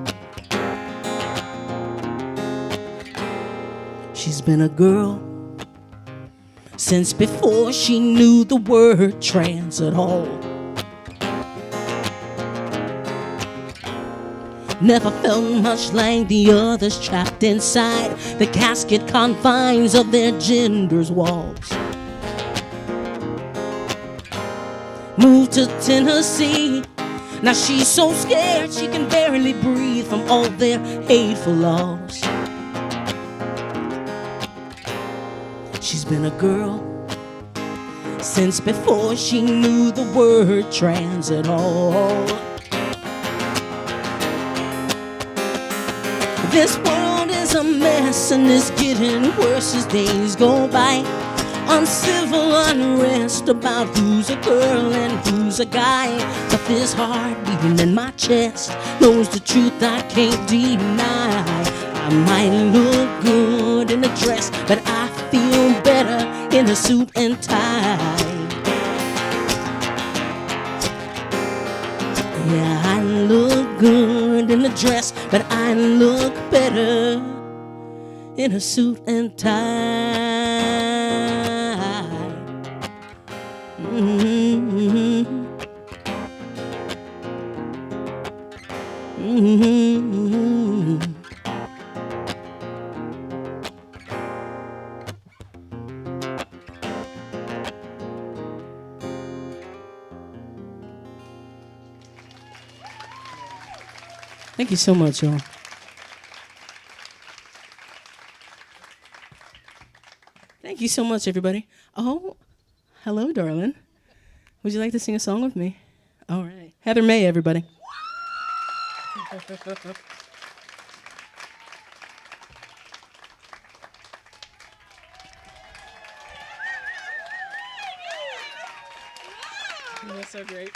She's been a girl since before she knew the word trans at all. Never felt much like the others, trapped inside the casket confines of their gender's walls. Moved to Tennessee Now she's so scared she can barely breathe from all their hateful laws. She's been a girl since before she knew the word trans at all. This world is a mess and it's getting worse as days go by. Uncivil unrest about who's a girl and who's a guy. But this heart beating in my chest knows the truth I can't deny. I might look good in a dress, but I feel better in a suit and tie. Yeah, I look good in a dress, but I look better in a suit and tie. Mm-hmm. Mm-hmm. Thank you so much, y'all. Thank you so much, everybody. Oh, hello, darling. Would you like to sing a song with me? All right. Heather Mae, everybody. That's so great.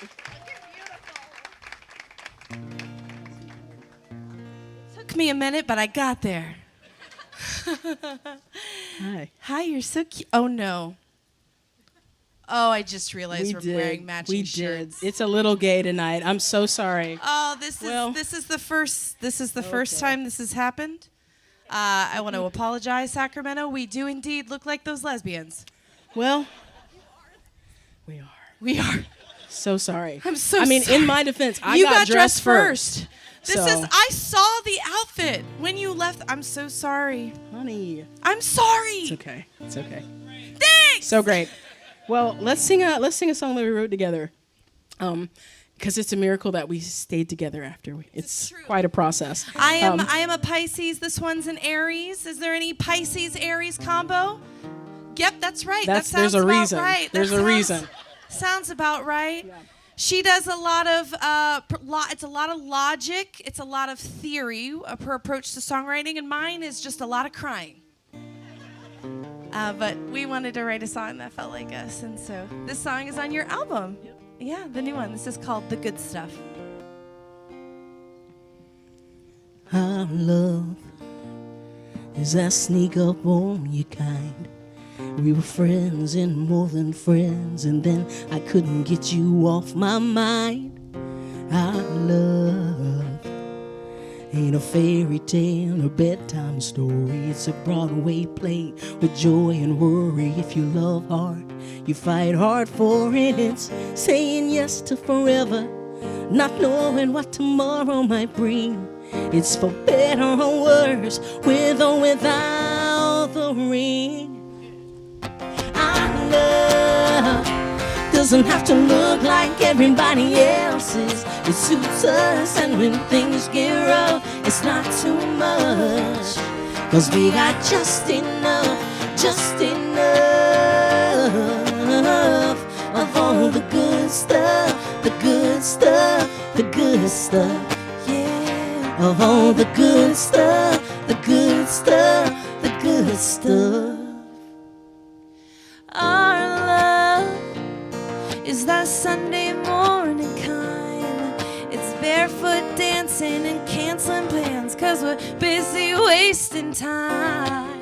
Took me a minute, but I got there. Hi. Hi, you're so cute. Oh, no. Oh, I just realized we're wearing matching shirts. It's a little gay tonight. I'm so sorry. Oh, this is the first time this has happened. I want to apologize, Sacramento. We do indeed look like those lesbians. Well, we are. So sorry. I'm so I mean, sorry. in my defense, I You got dressed first. I saw the outfit when you left. I'm so sorry. Honey. I'm sorry. It's okay. It's okay. Thanks. So great. Well, let's sing a song that we wrote together. Because it's a miracle that we stayed together after. It's quite a process. I am a Pisces. This one's an Aries. Is there any Pisces Aries combo? Yep, that's right. That sounds there's a about reason. right. There's a reason. Sounds about right. Yeah. She does a lot of it's a lot of logic. It's a lot of theory of her approach to songwriting, and mine is just a lot of crying. But we wanted to write a song that felt like us, and so this song is on your album. Yep. Yeah, the new one. This is called The Good Stuff. Our love is that sneak up on you kind. We were friends and more than friends, and then I couldn't get you off my mind. Our love ain't a fairy tale or bedtime story. It's a Broadway play with joy and worry. If you love hard, you fight hard for it. It's saying yes to forever, not knowing what tomorrow might bring. It's for better or worse, with or without the ring. Our love doesn't have to look like everybody else's. It suits us, and when things get rough, it's not too much. 'Cause we got just enough of all the good stuff, the good stuff, the good stuff. Yeah, of all the good stuff, the good stuff, the good stuff. Our love is that Sunday morning kind. It's barefoot dancing and canceling plans 'cause we're busy wasting time.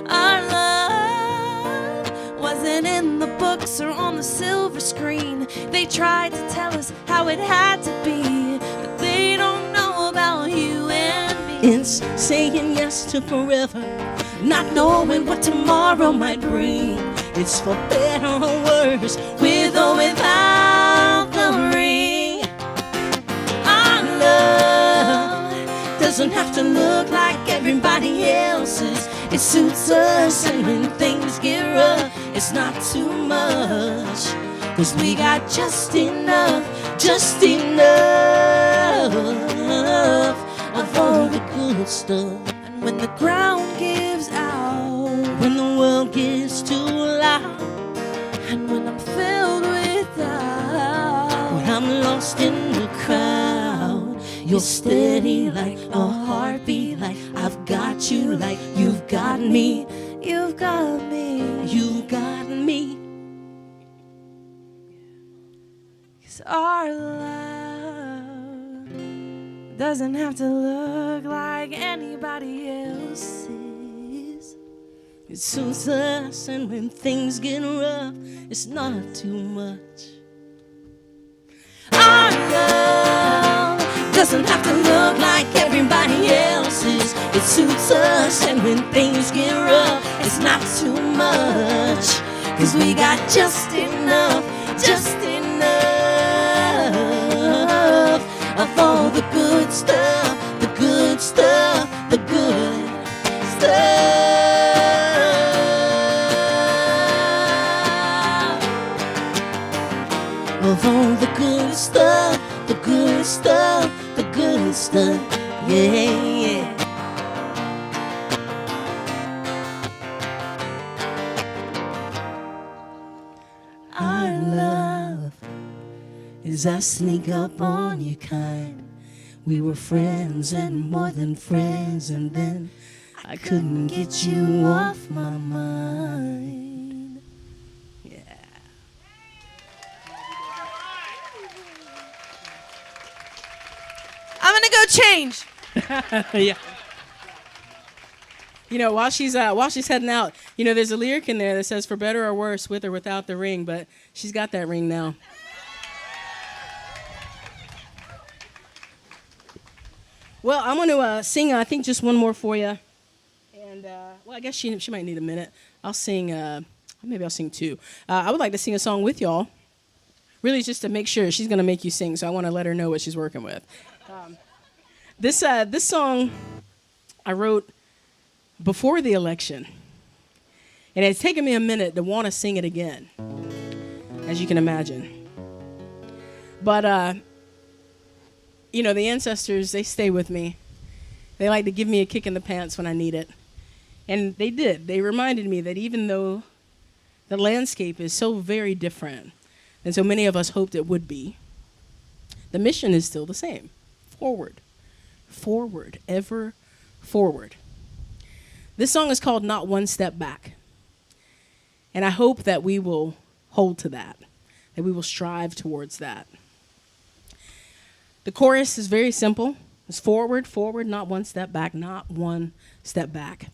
Our love wasn't in the books or on the silver screen. They tried to tell us how it had to be, but they don't know about you and me. It's saying yes to forever, not knowing what tomorrow might bring. It's for better or worse, with or without the ring. Our love doesn't have to look like everybody else's. It suits us, and when things get rough, it's not too much. 'Cause we got just enough just enough of all the good stuff. And when the ground gives out, when the world gets too loud, and when I'm filled with doubt, when I'm lost in the crowd, you're steady like a heartbeat, like I've got you, like you've got me. You've got me. You've got me. 'Cause our love doesn't have to look like anybody else's. It suits us, and when things get rough, it's not too much. Our love doesn't have to look like everybody else's. It suits us, and when things get rough, it's not too much. 'Cause we got just enough of all the good stuff, the good stuff, the good stuff. Of all the good stuff, the good stuff, the good stuff, yeah. Our love is I sneak up on you kind. We were friends and more than friends, and then I couldn't get you off my mind. Yeah. I'm gonna go change. Yeah. You know, while she's heading out, you know, there's a lyric in there that says, "For better or worse, with or without the ring," but she's got that ring now. Well, I'm going to sing, I think, just one more for you. And, well, I guess she might need a minute. I'll sing, maybe I'll sing two. I would like to sing a song with y'all, really just to make sure. She's going to make you sing, so I want to let her know what she's working with. This song I wrote before the election, and it's taken me a minute to want to sing it again, as you can imagine. But, you know, the ancestors, they stay with me. They like to give me a kick in the pants when I need it. And they did. They reminded me that even though the landscape is so very different than so many of us hoped it would be, the mission is still the same. Forward. Forward. Ever forward. This song is called Not One Step Back. And I hope that we will hold to that we will strive towards that. The chorus is very simple. It's forward, forward, not one step back, not one step back.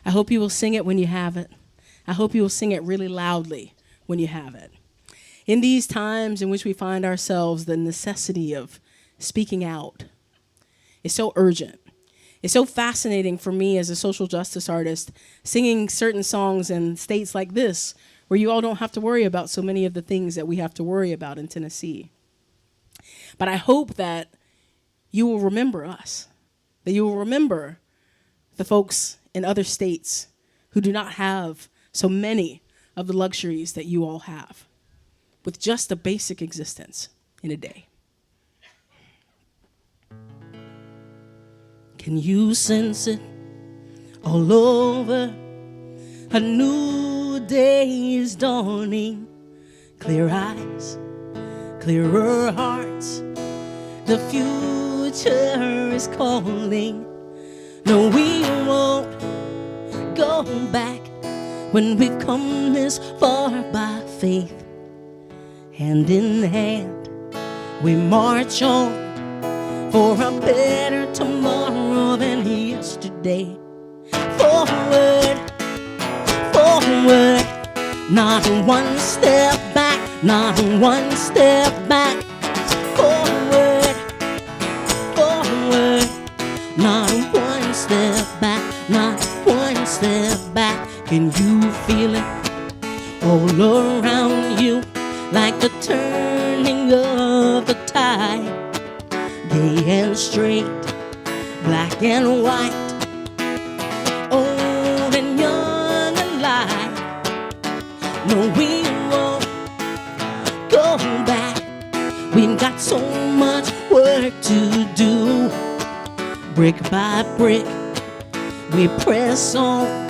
I hope you will sing it when you have it. I hope you will sing it really loudly when you have it. In these times in which we find ourselves, the necessity of speaking out is so urgent. It's so fascinating for me as a social justice artist, singing certain songs in states like this, where you all don't have to worry about so many of the things that we have to worry about in Tennessee. But I hope that you will remember us, that you will remember the folks in other states who do not have so many of the luxuries that you all have, with just a basic existence in a day. Can you sense it all over? A new day is dawning. Clear eyes, clearer hearts. The future is calling. No, we won't go back when we've come this far by faith. Hand in hand, we march on for a better tomorrow than yesterday. Forward, forward, not one step back, not one step back. Forward, forward, not one step back, not one step back. Can you feel it all around you, like the turning of the tide? Gay and straight, black and white, old and young alike. No, we won't go back. We've got by brick, we press on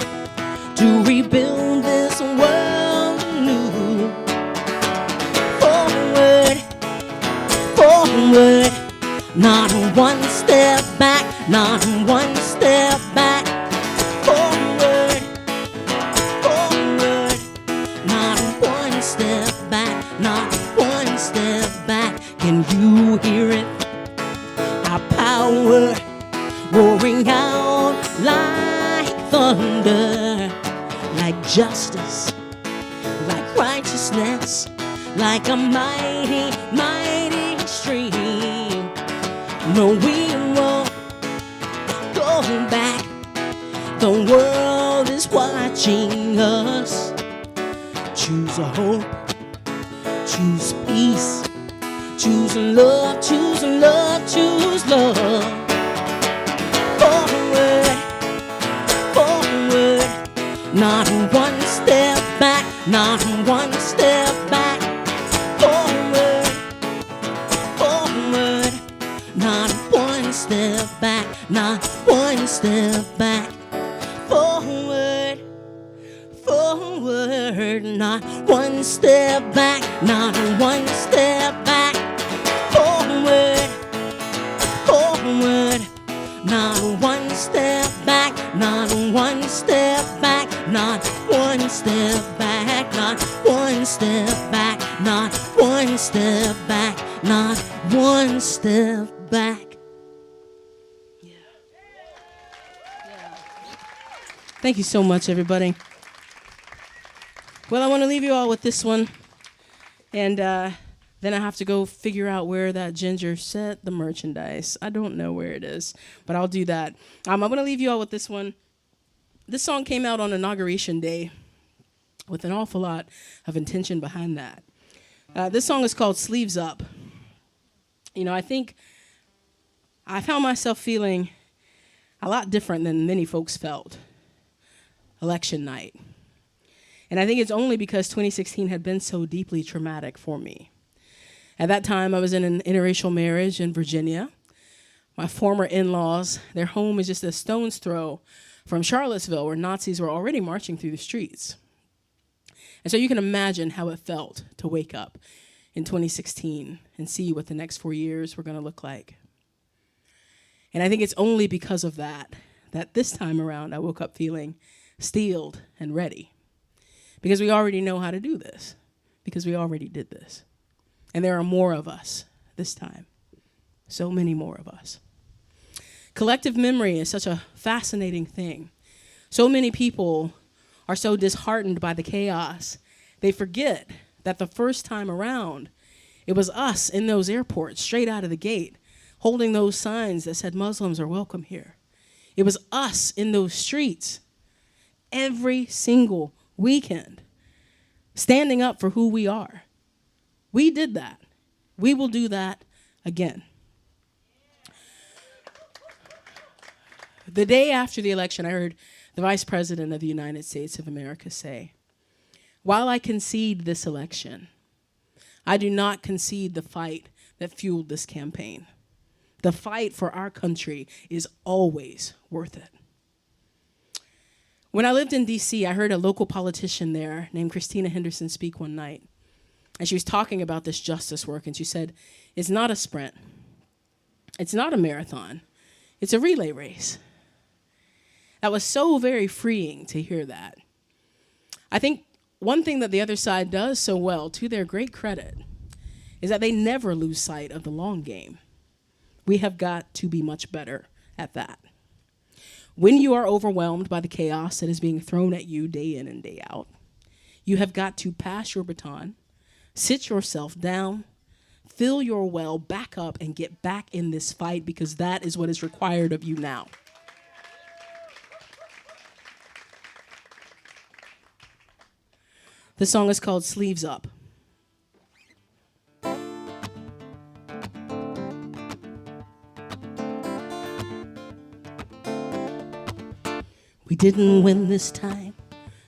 to rebuild this world anew. Forward, forward, not one step back, not one step back. Forward, forward, not one step back, not one step back. Can you hear it? Our power roaring out like thunder, like justice, like righteousness, like a mighty, mighty stream. No, we won't go back. The world is watching us. Choose a hope, choose peace, choose love, choose love, choose love. Forward, forward, not one step back, not one step back. Forward, forward, not one step back, not one step back. Forward, forward, not one step back, not one step back. Forward, forward, not one step back, not one step back, not one step back, not one step back, not one step back, not one step back. Thank you so much, everybody. Well, I want to leave you all with this one. And then I have to go figure out where that ginger set the merchandise. I don't know where it is, but I'll do that. I'm going to leave you all with this one. This song came out on Inauguration Day with an awful lot of intention behind that. This song is called Sleeves Up. You know, I think I found myself feeling a lot different than many folks felt election night. And I think it's only because 2016 had been so deeply traumatic for me. At that time, I was in an interracial marriage in Virginia. My former in-laws, their home is just a stone's throw from Charlottesville, where Nazis were already marching through the streets. And so you can imagine how it felt to wake up in 2016 and see what the next 4 years were going to look like. And I think it's only because of that this time around I woke up feeling steeled and ready. Because we already know how to do this. Because we already did this. And there are more of us this time. So many more of us. Collective memory is such a fascinating thing. So many people are so disheartened by the chaos, they forget that the first time around, it was us in those airports, straight out of the gate, holding those signs that said Muslims are welcome here. It was us in those streets every single weekend, standing up for who we are. We did that. We will do that again. The day after the election, I heard the Vice President of the United States of America say, "While I concede this election, I do not concede the fight that fueled this campaign. The fight for our country is always worth it." When I lived in D.C., I heard a local politician there named Christina Henderson speak one night. And she was talking about this justice work, and she said, "It's not a sprint. It's not a marathon. It's a relay race." That was so very freeing to hear that. I think one thing that the other side does so well, to their great credit, is that they never lose sight of the long game. We have got to be much better at that. When you are overwhelmed by the chaos that is being thrown at you day in and day out, you have got to pass your baton, sit yourself down, fill your well back up, and get back in this fight, because that is what is required of you now. The song is called Sleeves Up. We didn't win this time,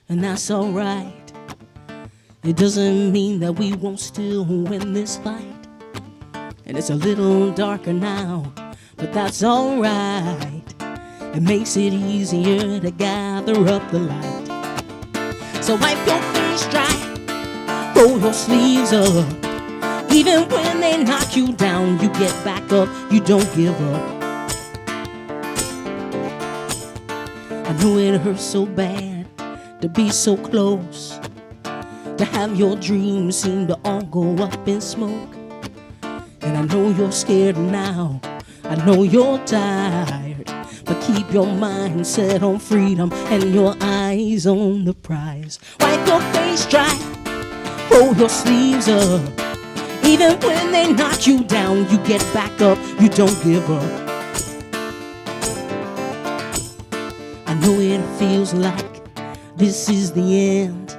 and that's all right. It doesn't mean that we won't still win this fight. And it's a little darker now, but that's all right. It makes it easier to gather up the light. So wipe your face dry, roll your sleeves up. Even when they knock you down, you get back up, you don't give up. I know it hurts so bad to be so close, to have your dreams seem to all go up in smoke. And I know you're scared now, I know you're tired, but keep your mind set on freedom and your eyes on the prize. Wipe your face dry, roll your sleeves up. Even when they knock you down, you get back up, you don't give up. I know it feels like this is the end,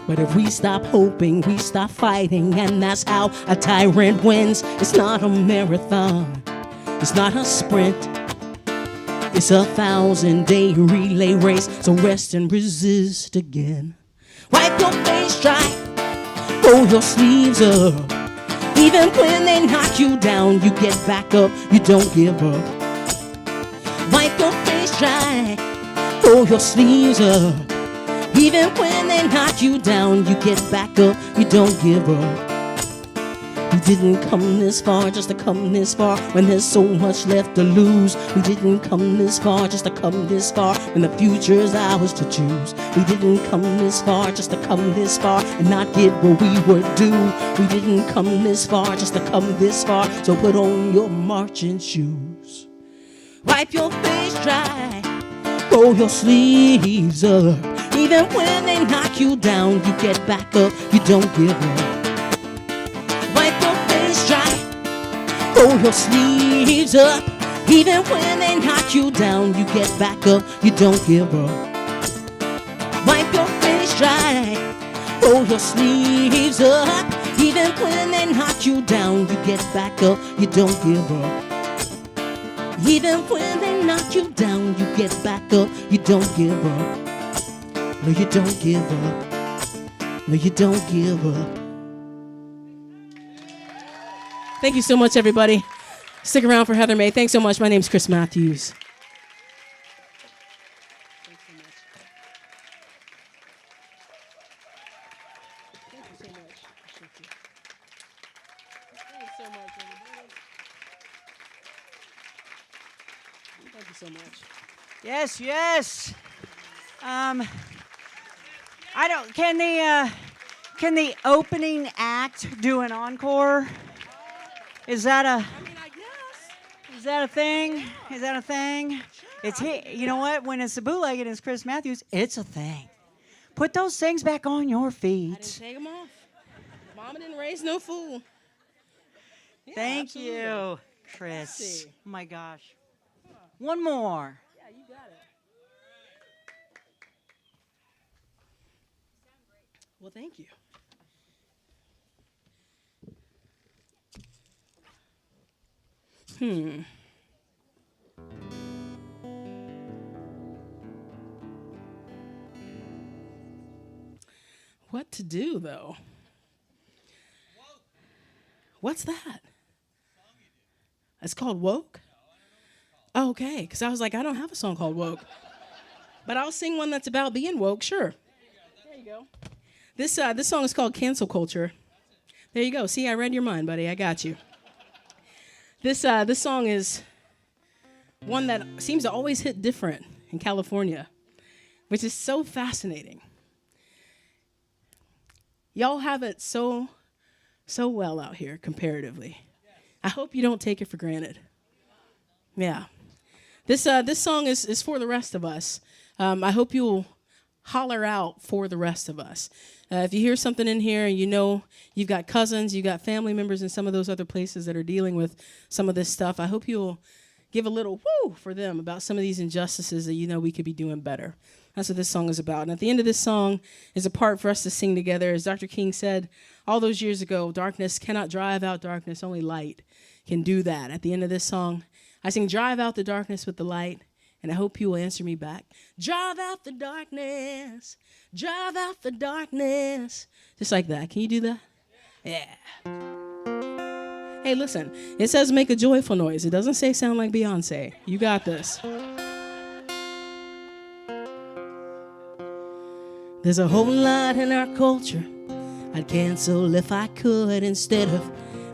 but if we stop hoping, we stop fighting, and that's how a tyrant wins. It's not a marathon, it's not a sprint, it's a 1,000-day relay race, so rest and resist again. Wipe your face dry, roll your sleeves up. Even when they knock you down, you get back up, you don't give up. Wipe your face dry, roll your sleeves up. Even when they knock you down, you get back up, you don't give up. We didn't come this far just to come this far when there's so much left to lose. We didn't come this far just to come this far when the future's ours to choose. We didn't come this far just to come this far and not get what we were due. We didn't come this far just to come this far, so put on your marching shoes. Wipe your face dry, roll your sleeves up. Even when they knock you down, you get back up, you don't give up. Wipe your face dry, roll your sleeves up. Even when they knock you down, you get back up, you don't give up. Wipe your face dry, roll your sleeves up. Even when they knock you down, you get back up, you don't give up. Even when they knock you down, you get back up, you don't give up. No, you don't give up. No, you don't give up. Thank you so much, everybody. Stick around for Heather Mae. Thanks so much. My name's Chris Matthews. Thanks so much. Thank you so much. Thank you. Thanks so much, everybody. Thank you so much. Yes, yes. I don't. Can the opening act do an encore? Is that a? I mean, I guess. Is that a thing? Is that a thing? It's you know what? When it's the bootleg and it's Chris Matthews, it's a thing. Put those things back on your I didn't feet. take them off. Mama didn't raise no fool. Yeah, Thank absolutely. you, Chris. see. Oh my gosh. One more. Yeah, you got it. Well, thank you. What to do, though? What's that? It's called Woke? Oh, okay, because I was like, I don't have a song called Woke. But I'll sing one that's about being woke, sure. There you go. This song is called Cancel Culture. There you go. See, I read your mind, buddy. I got you. This song is one that seems to always hit different in California, which is so fascinating. Y'all have it so well out here comparatively. I hope you don't take it for granted. Yeah. This song is for the rest of us. I hope you'll holler out for the rest of us. If you hear something in here and you know you've got cousins, you've got family members in some of those other places that are dealing with some of this stuff, I hope you'll give a little woo for them about some of these injustices that you know we could be doing better. That's what this song is about. And at the end of this song is a part for us to sing together. As Dr. King said all those years ago, darkness cannot drive out darkness, only light can do that. At the end of this song, I sing, drive out the darkness with the light, and I hope you will answer me back. Drive out the darkness, drive out the darkness. Just like that. Can you do that? Yeah. Hey, listen, it says make a joyful noise. It doesn't say sound like Beyonce. You got this. There's a whole lot in our culture I'd cancel if I could. Instead of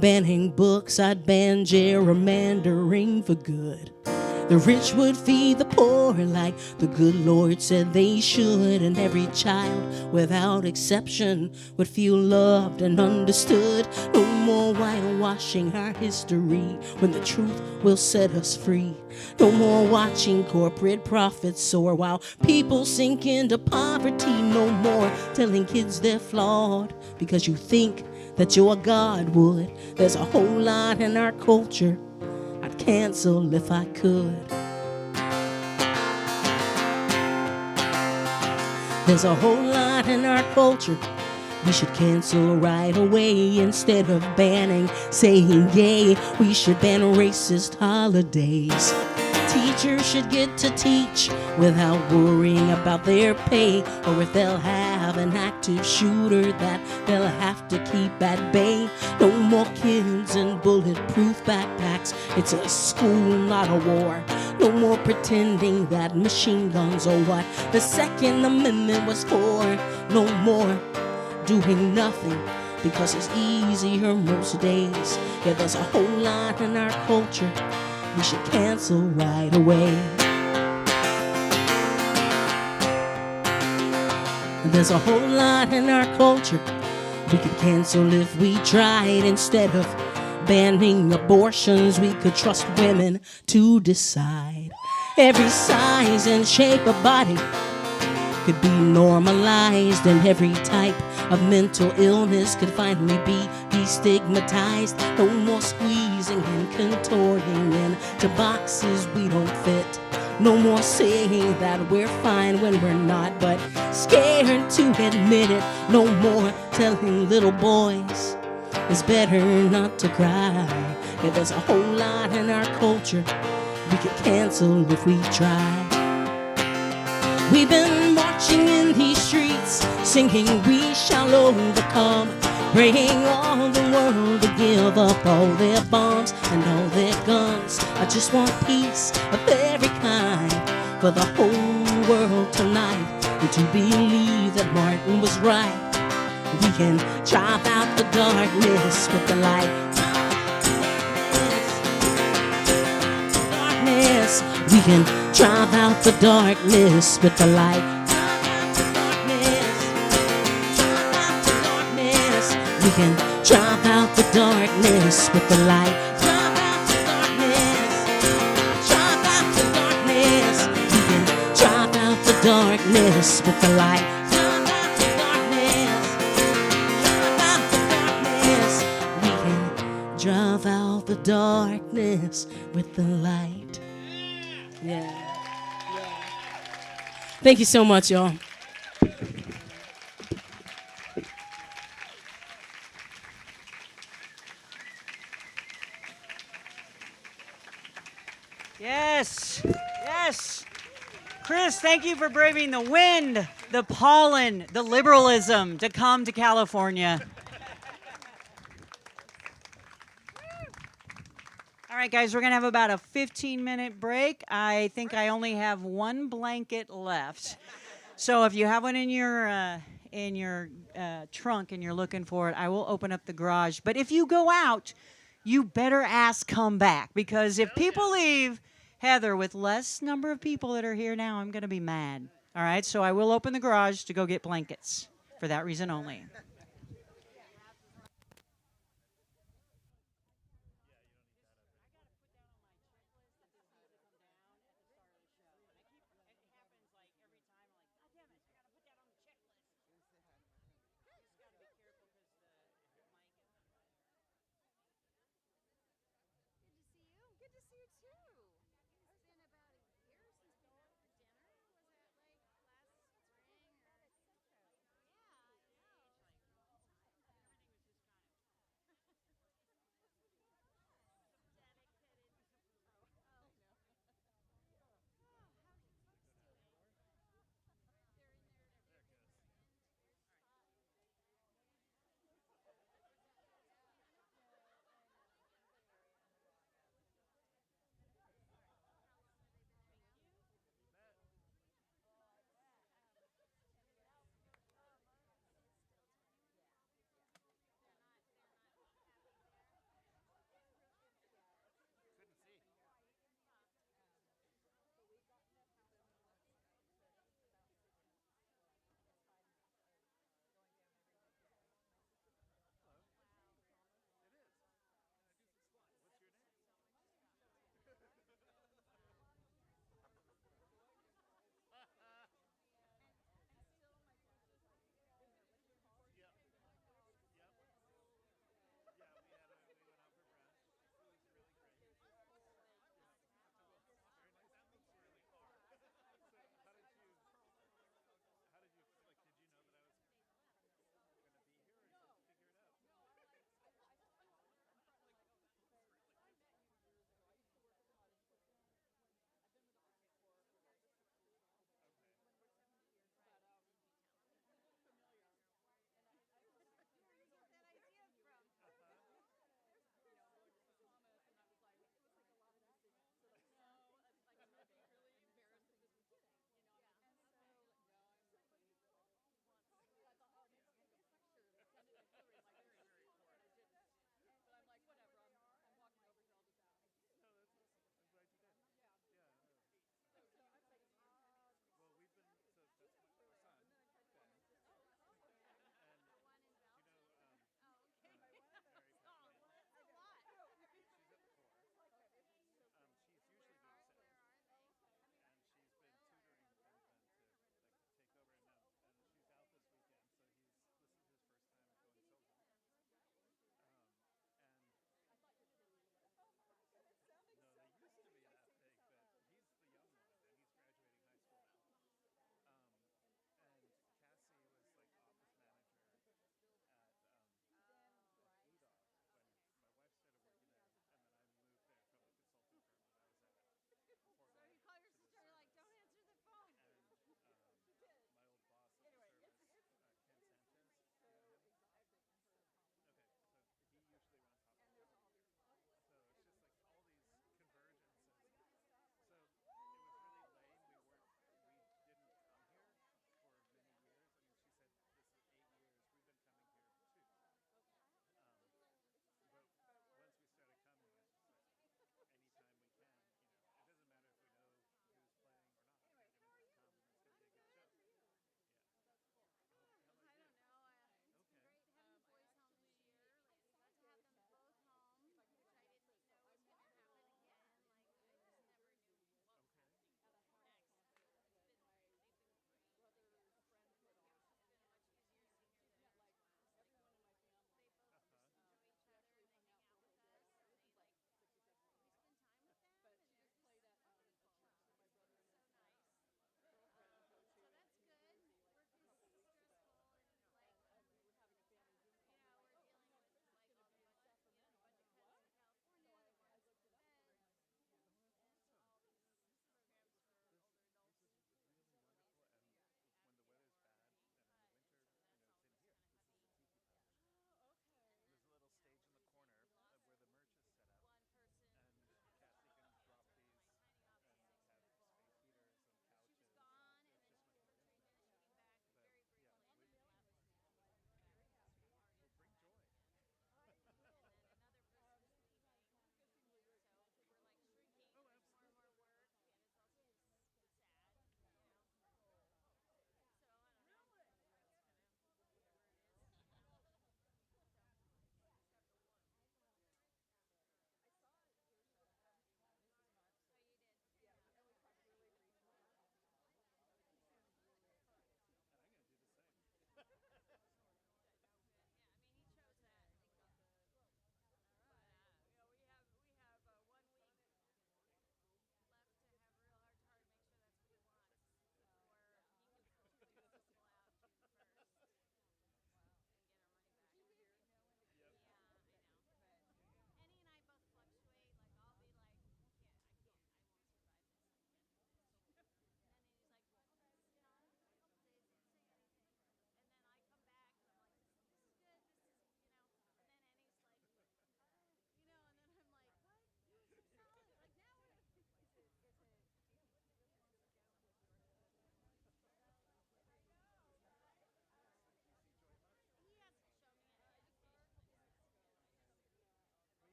banning books, I'd ban gerrymandering for good. The rich would feed the poor like the good Lord said they should. And every child, without exception, would feel loved and understood. No more whitewashing our history when the truth will set us free. No more watching corporate profits soar while people sink into poverty. No more telling kids they're flawed because you think that your God would. There's a whole lot in our culture I'd cancel if I could. There's a whole lot in our culture we should cancel right away. Instead of banning, saying yay, we should ban racist holidays. Teachers should get to teach without worrying about their pay, or if they'll have an active shooter that they'll have to keep at bay. No more kids in bulletproof backpacks. It's a school, not a war. No more pretending that machine guns are what the Second Amendment was for. No more doing nothing because it's easier most days. Yeah, there's a whole lot in our culture we should cancel right away. There's a whole lot in our culture we could cancel if we tried. Instead of banning abortions, we could trust women to decide. Every size and shape of body could be normalized, and every type of mental illness could finally be destigmatized. No more squeezing and contorting into boxes we don't fit. No more saying that we're fine when we're not, but scared to admit it. No more telling little boys it's better not to cry. Yeah, there's a whole lot in our culture we could cancel if we try. We've been marching in these streets, singing we shall overcome, praying all the world to give up all their bombs and all their guns. I just want peace of every kind for the whole world tonight, and to believe that Martin was right. We can drive out the darkness with the light. Darkness, we can drive out the darkness with the light. We can drive out the darkness with the light. Drive out the darkness. Drive out the darkness. We can drive out the darkness with the light. Drive out the darkness. Drive out the darkness. We can drive out the darkness with the light. Yeah. Thank you so much, y'all. Yes, yes. Chris, thank you for braving the wind, the pollen, the liberalism to come to California. All right, guys, we're going to have about a 15-minute break. I think I only have one blanket left. So if you have one in your trunk and you're looking for it, I will open up the garage. But if you go out, you better ask come back, because if people leave, Heather, with less number of people that are here now, I'm going to be mad. All right, so I will open the garage to go get blankets for that reason only.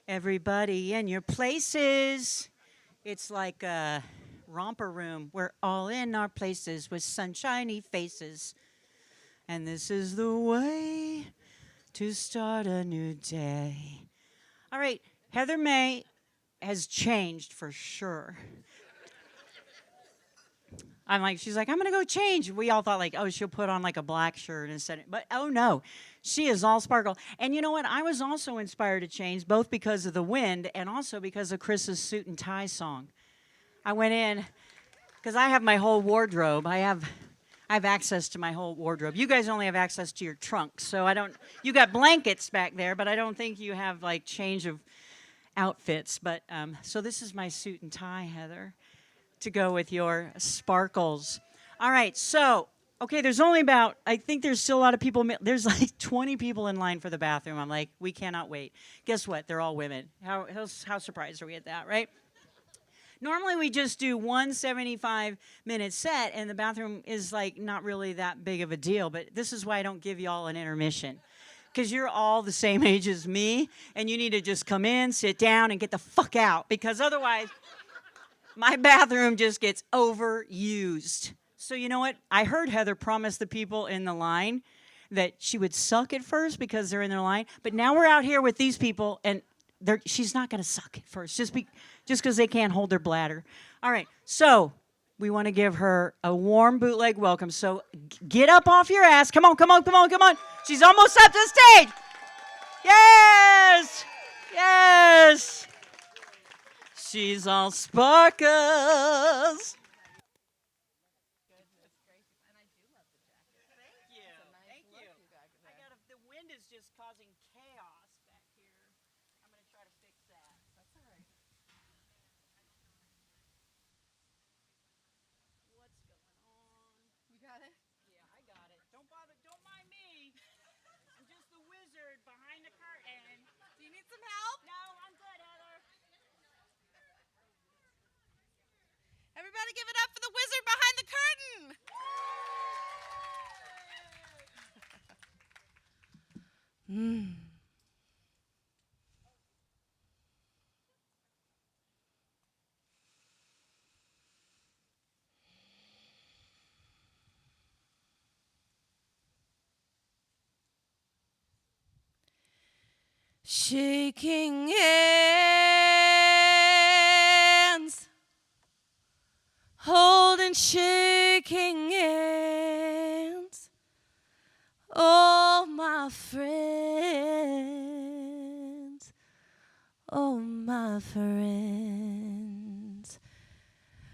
Everybody in your places. It's like a romper room. We're all in our places with sunshiny faces. And this is the way to start a new day. All right, Heather Mae has changed for sure. She's like, I'm gonna go change. We all thought like, oh, she'll put on like a black shirt instead. But oh no, she is all sparkle. And you know what? I was also inspired to change, both because of the wind and also because of Chris's suit and tie song. I went in because I have my whole wardrobe. I have access to my whole wardrobe. You guys only have access to your trunk, so I don't. You got blankets back there, but I don't think you have like change of outfits. But so this is my suit and tie, Heather, to go with your sparkles. All right, so, okay, there's only about, I think there's still a lot of people, there's like 20 people in line for the bathroom. I'm like, we cannot wait. Guess what? They're all women. How surprised are we at that, right? Normally we just do one 75-minute set, and the bathroom is like not really that big of a deal, but this is why I don't give you all an intermission. Because you're all the same age as me, and you need to just come in, sit down, and get the fuck out, because otherwise my bathroom just gets overused. So you know what? I heard Heather promise the people in the line that she would suck at first because they're in their line. But now we're out here with these people, and she's not going to suck at first just because they can't hold their bladder. All right, so we want to give her a warm bootleg welcome. So get up off your ass. Come on, come on, come on, come on. She's almost up to the stage. Yes! Yes! She's all sparkles. The wind is just causing chaos back here. I'm going to try to fix that. That's all right. What's going on? You got it? Yeah, I got it. Don't bother. Don't mind me. I'm just the wizard behind the curtain. Do you need some help? No, I'm good, Heather. Everybody give it up for the wizard behind the curtain. Shaking hands, holding, shaking hands. Oh, my friends, oh, my friends.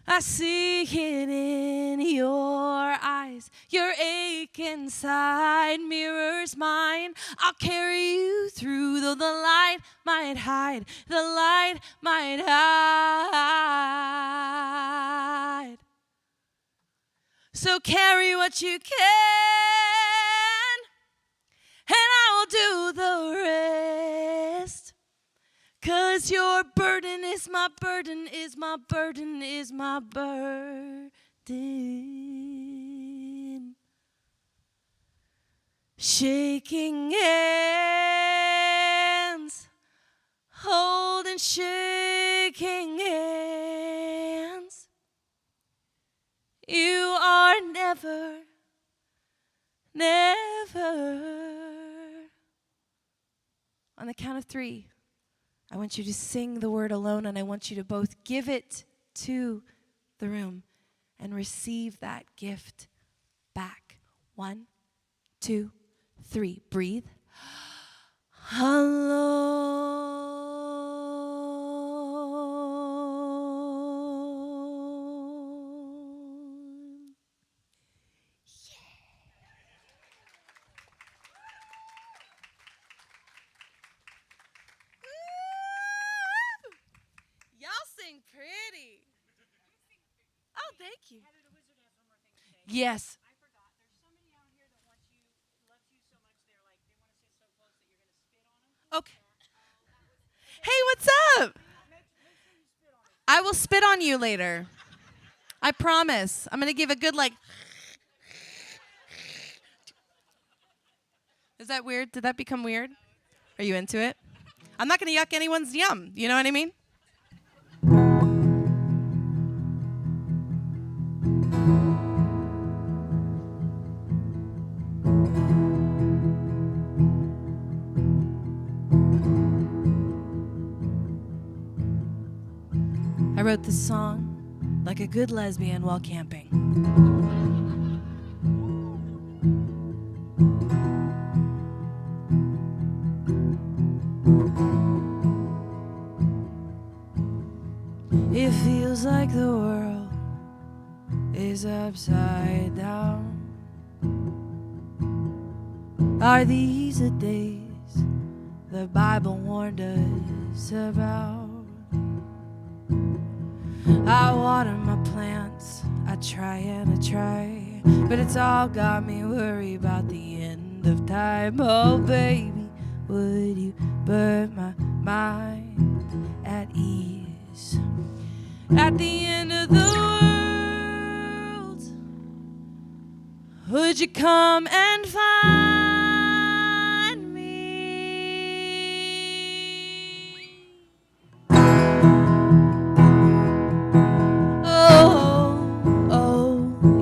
I see it in your eyes. Your ache inside mirrors mine. I'll carry you through, though the light might hide. The light might hide. So carry what you can, and I will do the rest. 'Cause your burden is my burden, is my burden, is my burden. Shaking hands, holding, shaking hands. You are never, never. On the count of 3. I want you to sing the word alone, and I want you to both give it to the room and receive that gift back. 1, 2, 3. Breathe. Alone. Y'all sing pretty. Oh, thank you. Heather, the wizard has one more thing to say. Yes. I forgot. There's somebody out here that loves you so much. They want to sit so close that you're going to spit on them. Okay. Hey, what's up? I will spit on you later. I promise. I'm going to give a good, like. Is that weird? Did that become weird? Are you into it? I'm not going to yuck anyone's yum. You know what I mean? I wrote this song like a good lesbian while camping. It feels like the world is upside down. Are these the days the Bible warned us about? I water my plants, I try and I try, but it's all got me worried about the end of time. Oh baby, would you put my mind at ease? At the end of the world, would you come and find me?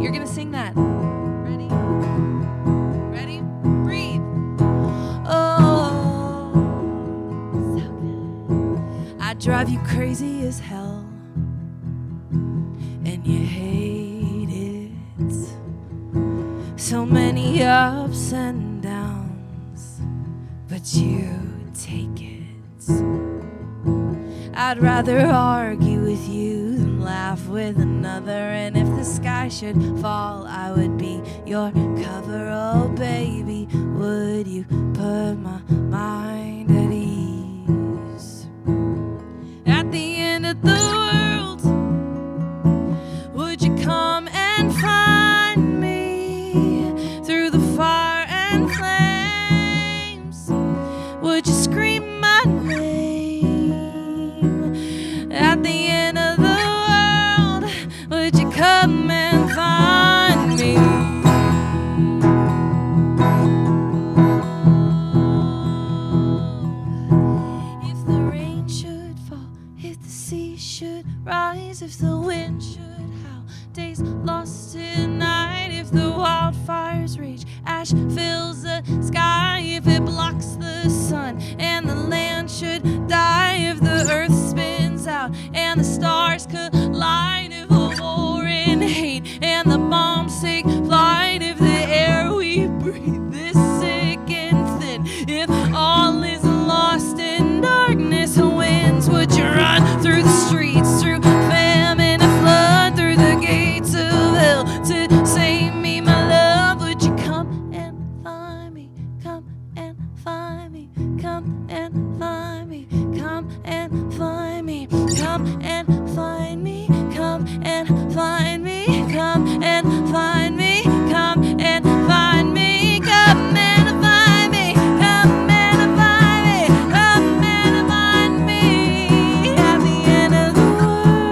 You're gonna sing that. Ready? Ready? Breathe. Oh, so good. I drive you crazy as hell, and you hate it. So many ups and downs, but you take it. I'd rather argue with you than laugh with another. And if the sky should fall, I would be your cover. Oh baby, would you put my mind at ease? At the end of the world, would you come and find me through the fire and flames? Would you scream my name? At the end of the world, would you come and find me? If the rain should fall, if the sea should rise, if the wind should howl, days lost in night, if the wildfires rage, ash fills the sky, if it blocks the sun and the land should die, if the earth spins out and the stars collide, if a war in hate and the bombs take flight, if the air we breathe is sick and thin, if all is lost in darkness, winds would you run through the streets, through famine and flood, through the gates of hell to save me, my love? Would you come and find me? Come and find me. Come and find me. Come and find me. Come and find me. Come and find me. Come and find me. Come and find me. Come and find me. Come and find me. Come and find me. At the end of the world,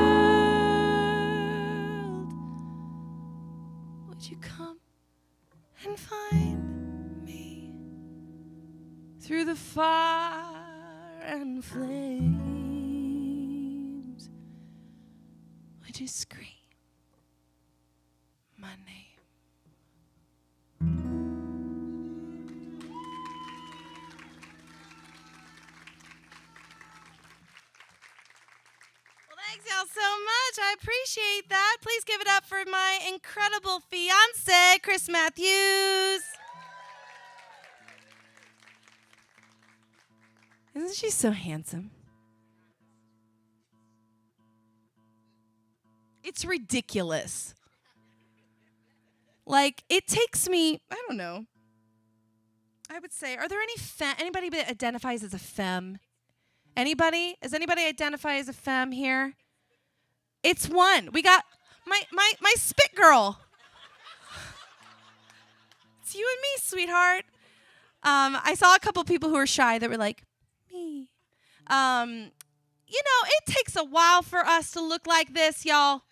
would you come and find me through the fire and flames? Would you scream my name? Well, thanks y'all so much. I appreciate that. Please give it up for my incredible fiance, Chris Matthews. Isn't she so handsome? It's ridiculous. Like, it takes me, I don't know. I would say, are there anybody that identifies as a femme? Anybody? Does anybody identify as a femme here? It's one. We got my spit girl. It's you and me, sweetheart. I saw a couple people who were shy that were like, me. It takes a while for us to look like this, y'all.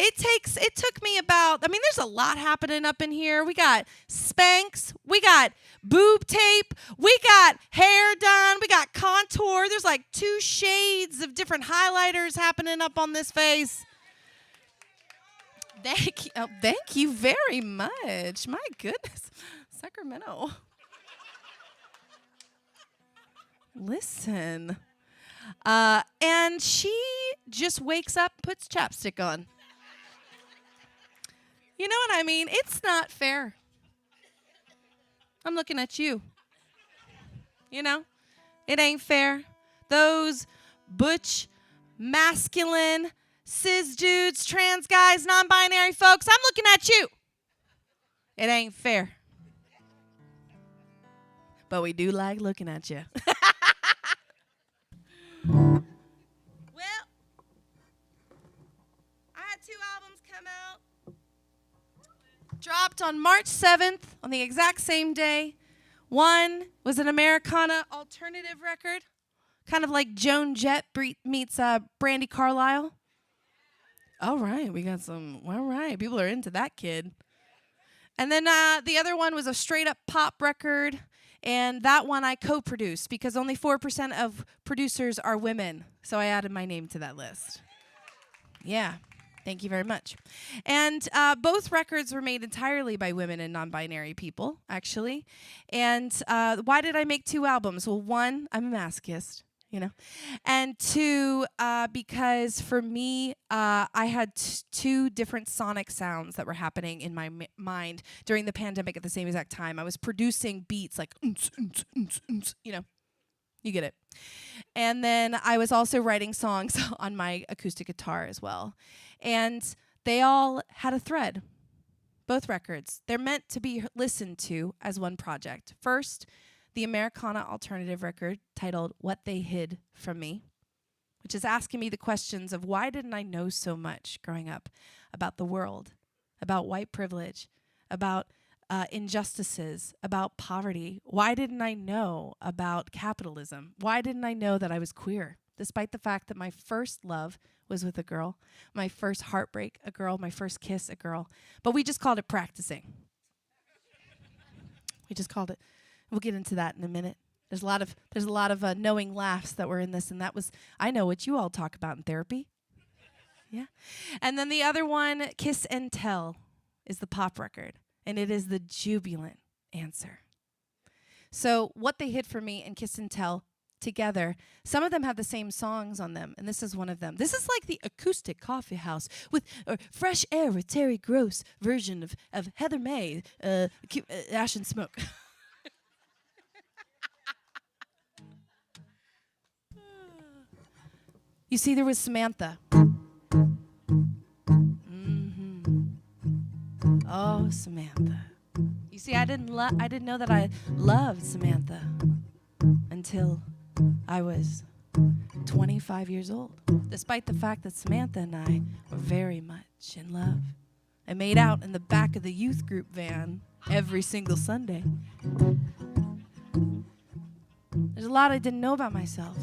It took me about, I mean, there's a lot happening up in here. We got Spanx, we got boob tape, we got hair done, we got contour. There's like 2 shades of different highlighters happening up on this face. Thank you very much. My goodness. Sacramento. Listen. And she just wakes up, puts chapstick on. You know what I mean? It's not fair. I'm looking at you. You know? It ain't fair. Those butch, masculine, cis dudes, trans guys, non-binary folks, I'm looking at you. It ain't fair. But we do like looking at you. Well, I had 2 albums come out. Dropped on March 7th, on the exact same day. One was an Americana alternative record, kind of like Joan Jett meets Brandy Carlisle. All right, we got some, all right, people are into that kid. And then the other one was a straight up pop record, and that one I co-produced because only 4% of producers are women, so I added my name to that list. Yeah. Thank you very much. And both records were made entirely by women and non-binary people, actually. And why did I make 2 albums? Well, 1, I'm a masochist, you know. And 2, because for me, I had 2 different sonic sounds that were happening in my mind during the pandemic at the same exact time. I was producing beats like, you know. You get it. And then I was also writing songs on my acoustic guitar as well. And they all had a thread, both records. They're meant to be listened to as one project. First, the Americana alternative record titled What They Hid From Me, which is asking me the questions of why didn't I know so much growing up about the world, about white privilege, about injustices, about poverty. Why didn't I know about capitalism? Why didn't I know that I was queer? Despite the fact that my first love was with a girl, my first heartbreak, a girl, my first kiss, a girl. But we just called it practicing. We just called it. We'll get into that in a minute. There's a lot of knowing laughs that were in this, and that was, I know what you all talk about in therapy. Yeah. And then the other one, Kiss and Tell, is the pop record. And it is the jubilant answer. So What They Hid From Me and Kiss and Tell together, some of them have the same songs on them, and this is one of them. This is like the acoustic coffee house with Fresh Air with Terry Gross version of Heather Mae, Ash and Smoke. You see, there was Samantha. Oh, Samantha. You see, I didn't know that I loved Samantha until I was 25 years old, despite the fact that Samantha and I were very much in love and made out in the back of the youth group van every single Sunday. There's a lot I didn't know about myself.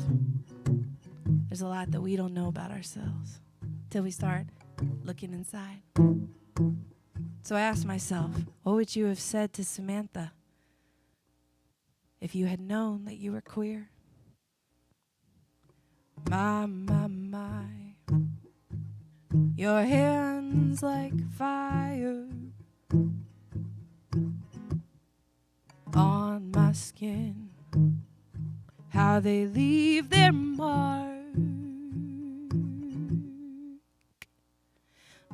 There's a lot that we don't know about ourselves till we start looking inside. So I asked myself, what would you have said to Samantha if you had known that you were queer? My, your hands like fire on my skin, how they leave their mark.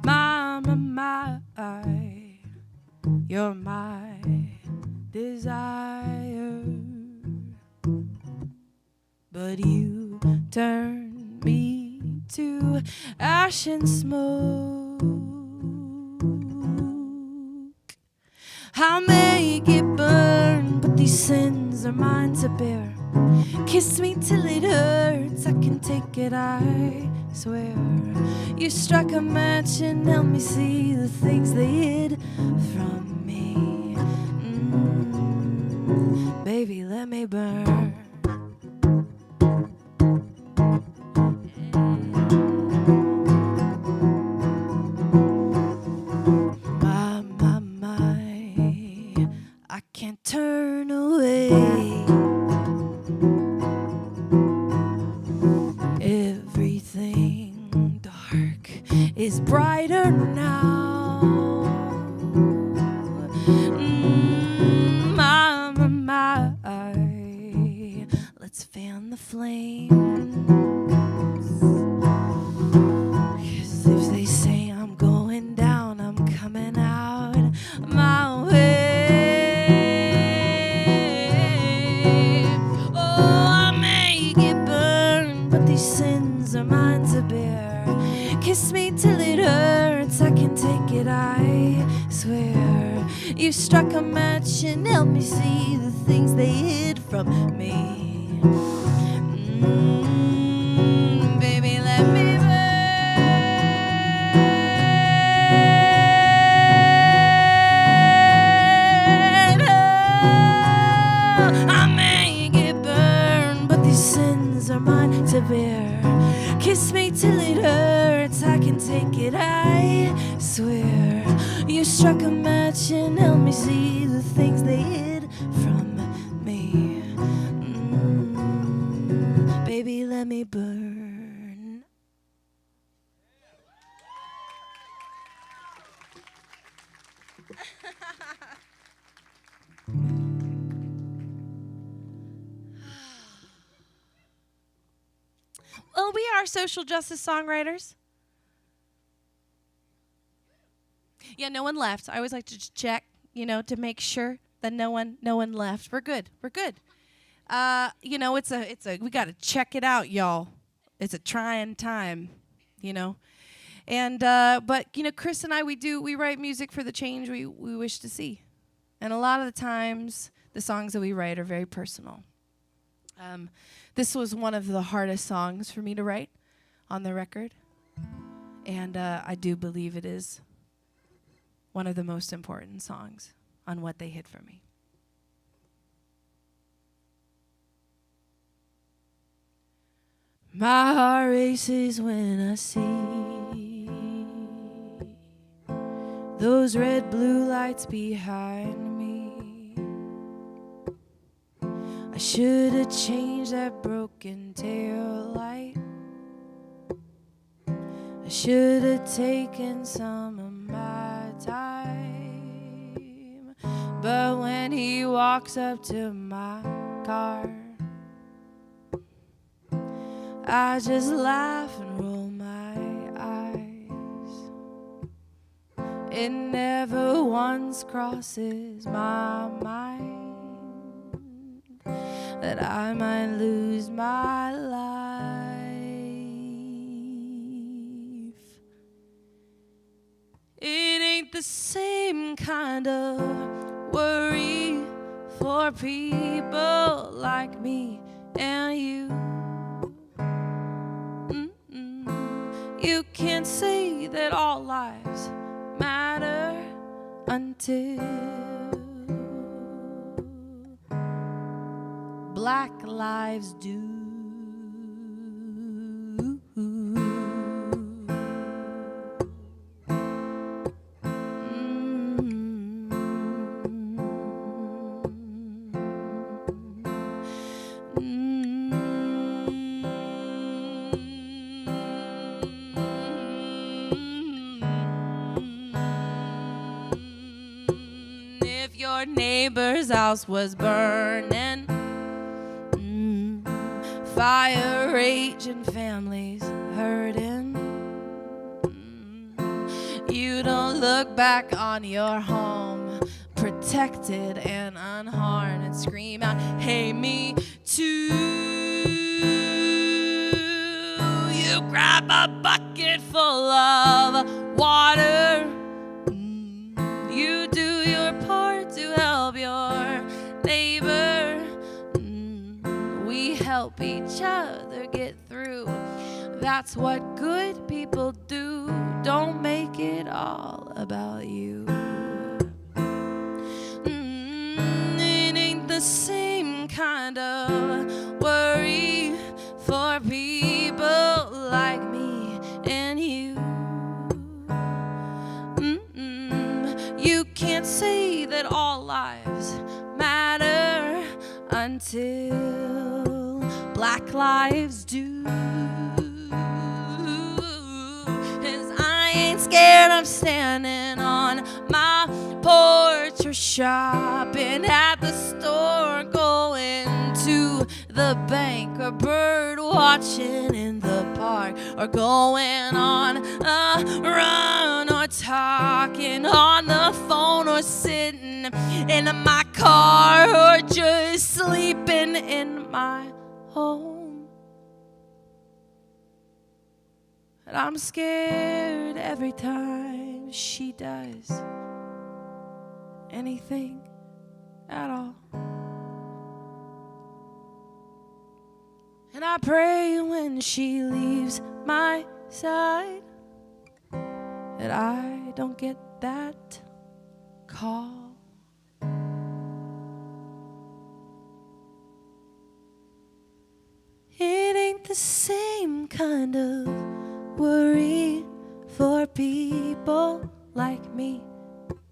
My, you're my desire, but you turn me to ash and smoke. I'll make it burn, but these sins are mine to bear. Kiss me till it hurts, I can take it, I swear. You struck a match and helped me see the things they hid from me. Baby, let me burn. My, let's fan the flames. 'Cause if they say I'm going down, I'm coming out my way. Oh, I may get burned, but these sins are mine to bear. Kiss me till it hurts, I can take it, I swear. You struck a match and helped me see the things they hid from me. Baby, let me burn. Oh, I may get burned, but these sins are mine to bear. Kiss me till it hurts, I can take it, I swear. You struck a match and helped me see the things they hid from me. Baby, let me burn. Well, we are social justice songwriters. Yeah, no one left. I always like to just check, to make sure that no one left. We're good. We're good. We got to check it out, y'all. It's a trying time, And but Chris and I, we write music for the change we wish to see, and a lot of the times the songs that we write are very personal. This was one of the hardest songs for me to write on the record, and I do believe it is one of the most important songs on What They Hid From Me. My heart races when I see those red blue lights behind me. I should have changed that broken tail light. I should have taken some of my time. But when he walks up to my car, I just laugh and roll my eyes. It never once crosses my mind that I might lose my life. It ain't the same kind of worry for people like me and you. You can't say that all lives matter until black lives do. If your neighbor's house was burning, fire raging, families hurting, you don't look back on your home protected and unharmed and scream out, hey, me too. You grab a bucket full of water. You do your part to help your neighbor. We help each other get through. That's what good people do. Don't make it all about you. It ain't the same kind of worry for people like me and you. You can't say that all lives matter until black lives do. 'Cause I ain't scared of standing on my porch or We're shopping at the store, going to the bank, or bird watching in the park, or going on a run, or talking on the phone, or sitting in my car, or just sleeping in my home. And I'm scared every time she does anything at all. And I pray when she leaves my side that I don't get that call. It ain't the same kind of worry for people like me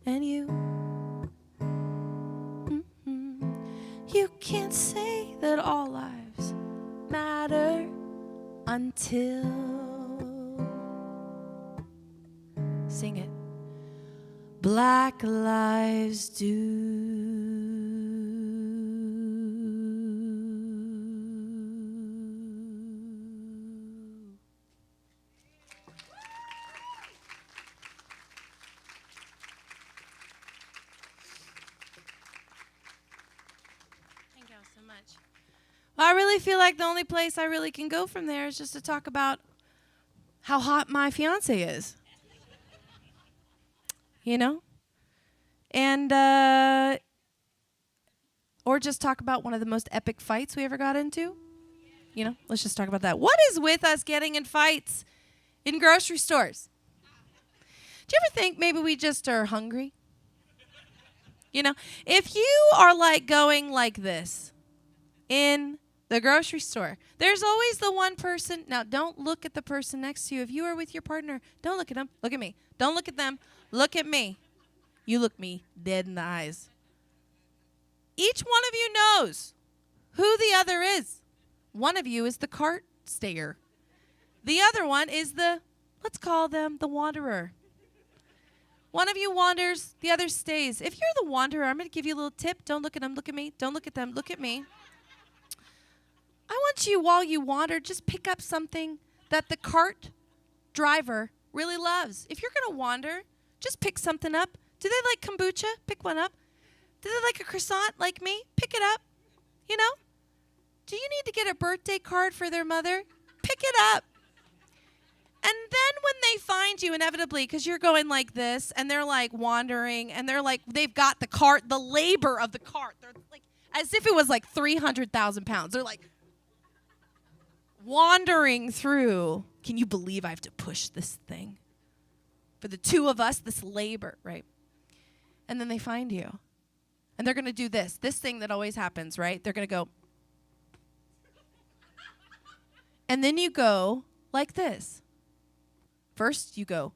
and you. You can't say that all lives matter until, sing it, Black lives do. Thank you all so much. Well, I really feel like the only place I really can go from there is just to talk about how hot my fiance is. You know? And, or just talk about one of the most epic fights we ever got into. You know, let's just talk about that. What is with us getting in fights in grocery stores? Do you ever think maybe we just are hungry? You know, if you are like going like this in the grocery store, there's always the one person. Now, don't look at the person next to you. If you are with your partner, don't look at them. Look at me. Don't look at them. Look at me. You look me dead in the eyes. Each one of you knows who the other is. One of you is the cart stayer. The other one is the, let's call them the wanderer. One of you wanders, the other stays. If you're the wanderer, I'm going to give you a little tip. Don't look at them, look at me. Don't look at them, look at me. I want you, while you wander, just pick up something that the cart driver really loves. If you're going to wander, just pick something up. Do they like kombucha? Pick one up. Do they like a croissant like me? Pick it up. You know? Do you need to get a birthday card for their mother? Pick it up. And then when they find you, inevitably, because you're going like this, and they're like wandering, and they're like, they've got the cart, the labor of the cart. They're like, as if it was like 300,000 pounds. They're like wandering through. Can you believe I have to push this thing? For the two of us, this labor, right? And then they find you. And they're going to do this thing that always happens, right? They're going to go. And then you go like this. First, you go.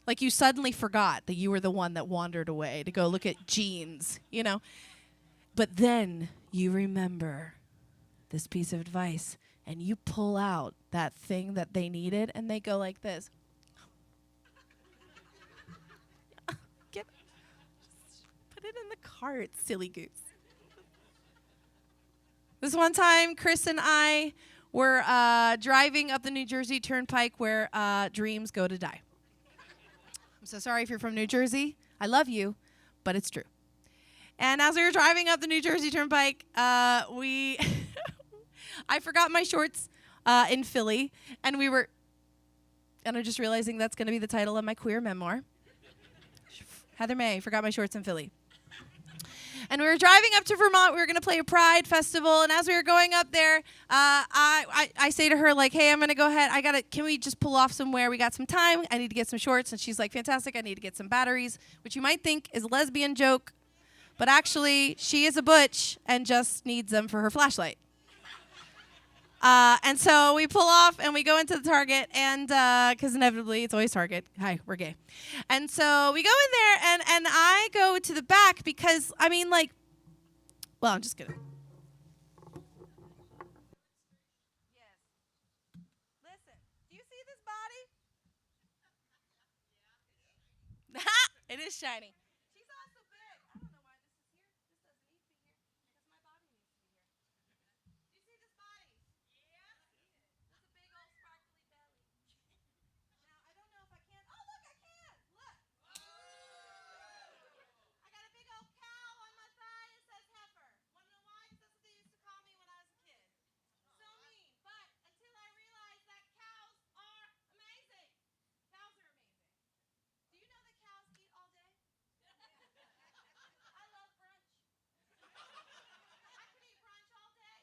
Like you suddenly forgot that you were the one that wandered away to go look at jeans, you know. But then you remember this piece of advice, and you pull out that thing that they needed, and they go like this. Put it in the cart, silly goose. This one time, Chris and I were driving up the New Jersey Turnpike where dreams go to die. I'm so sorry if you're from New Jersey. I love you, but it's true. And as we were driving up the New Jersey Turnpike, I forgot my shorts in Philly, and I'm just realizing that's going to be the title of my queer memoir. Heather Mae, forgot my shorts in Philly. And we were driving up to Vermont. We were going to play a Pride festival. And as we were going up there, I say to her, like, hey, I'm going to go ahead. Can we just pull off somewhere? We got some time. I need to get some shorts. And she's like, fantastic. I need to get some batteries, which you might think is a lesbian joke. But actually, she is a butch and just needs them for her flashlight. And so we pull off and we go into the Target, and because inevitably it's always Target. Hi, we're gay. And so we go in there, and I go to the back because, I'm just kidding. Yes. Listen, do you see this body? is shiny. She's also big. I don't know why this is here. This doesn't need to be here because my body needs to be here. Do you see this body? Yeah. That's a big old sparkly belly. Now, I don't know if I can. Oh, look, I can. Look. I got a big old cow on my thigh. It says heifer. Want to know why? Because that's what they used to call me when I was a kid. So mean. But until I realized that cows are amazing. Cows are amazing. Do you know that cows eat all day? I love brunch. I could eat brunch all day.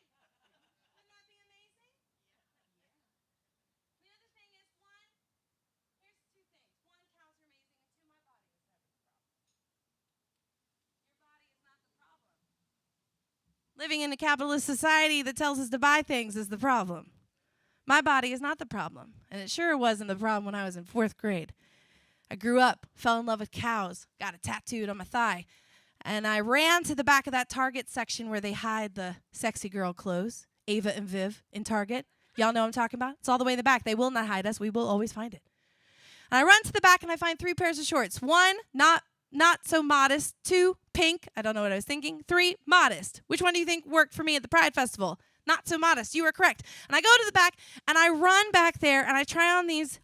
Wouldn't that be amazing? The other thing is, here's two things. One, cows are amazing, and two, my body is never the problem. Your body is not the problem. Living in a capitalist society that tells us to buy things is the problem. My body is not the problem, and it sure wasn't the problem when I was in 4th grade. I grew up, fell in love with cows, got it tattooed on my thigh, and I ran to the back of that Target section where they hide the sexy girl clothes, Ava and Viv in Target. Y'all know what I'm talking about? It's all the way in the back. They will not hide us. We will always find it. And I run to the back and I find 3 pairs of shorts. 1, not so modest. 2, pink. I don't know what I was thinking. 3, modest. Which one do you think worked for me at the Pride Festival? Not so modest. You were correct. And I go to the back and I run back there and I try on these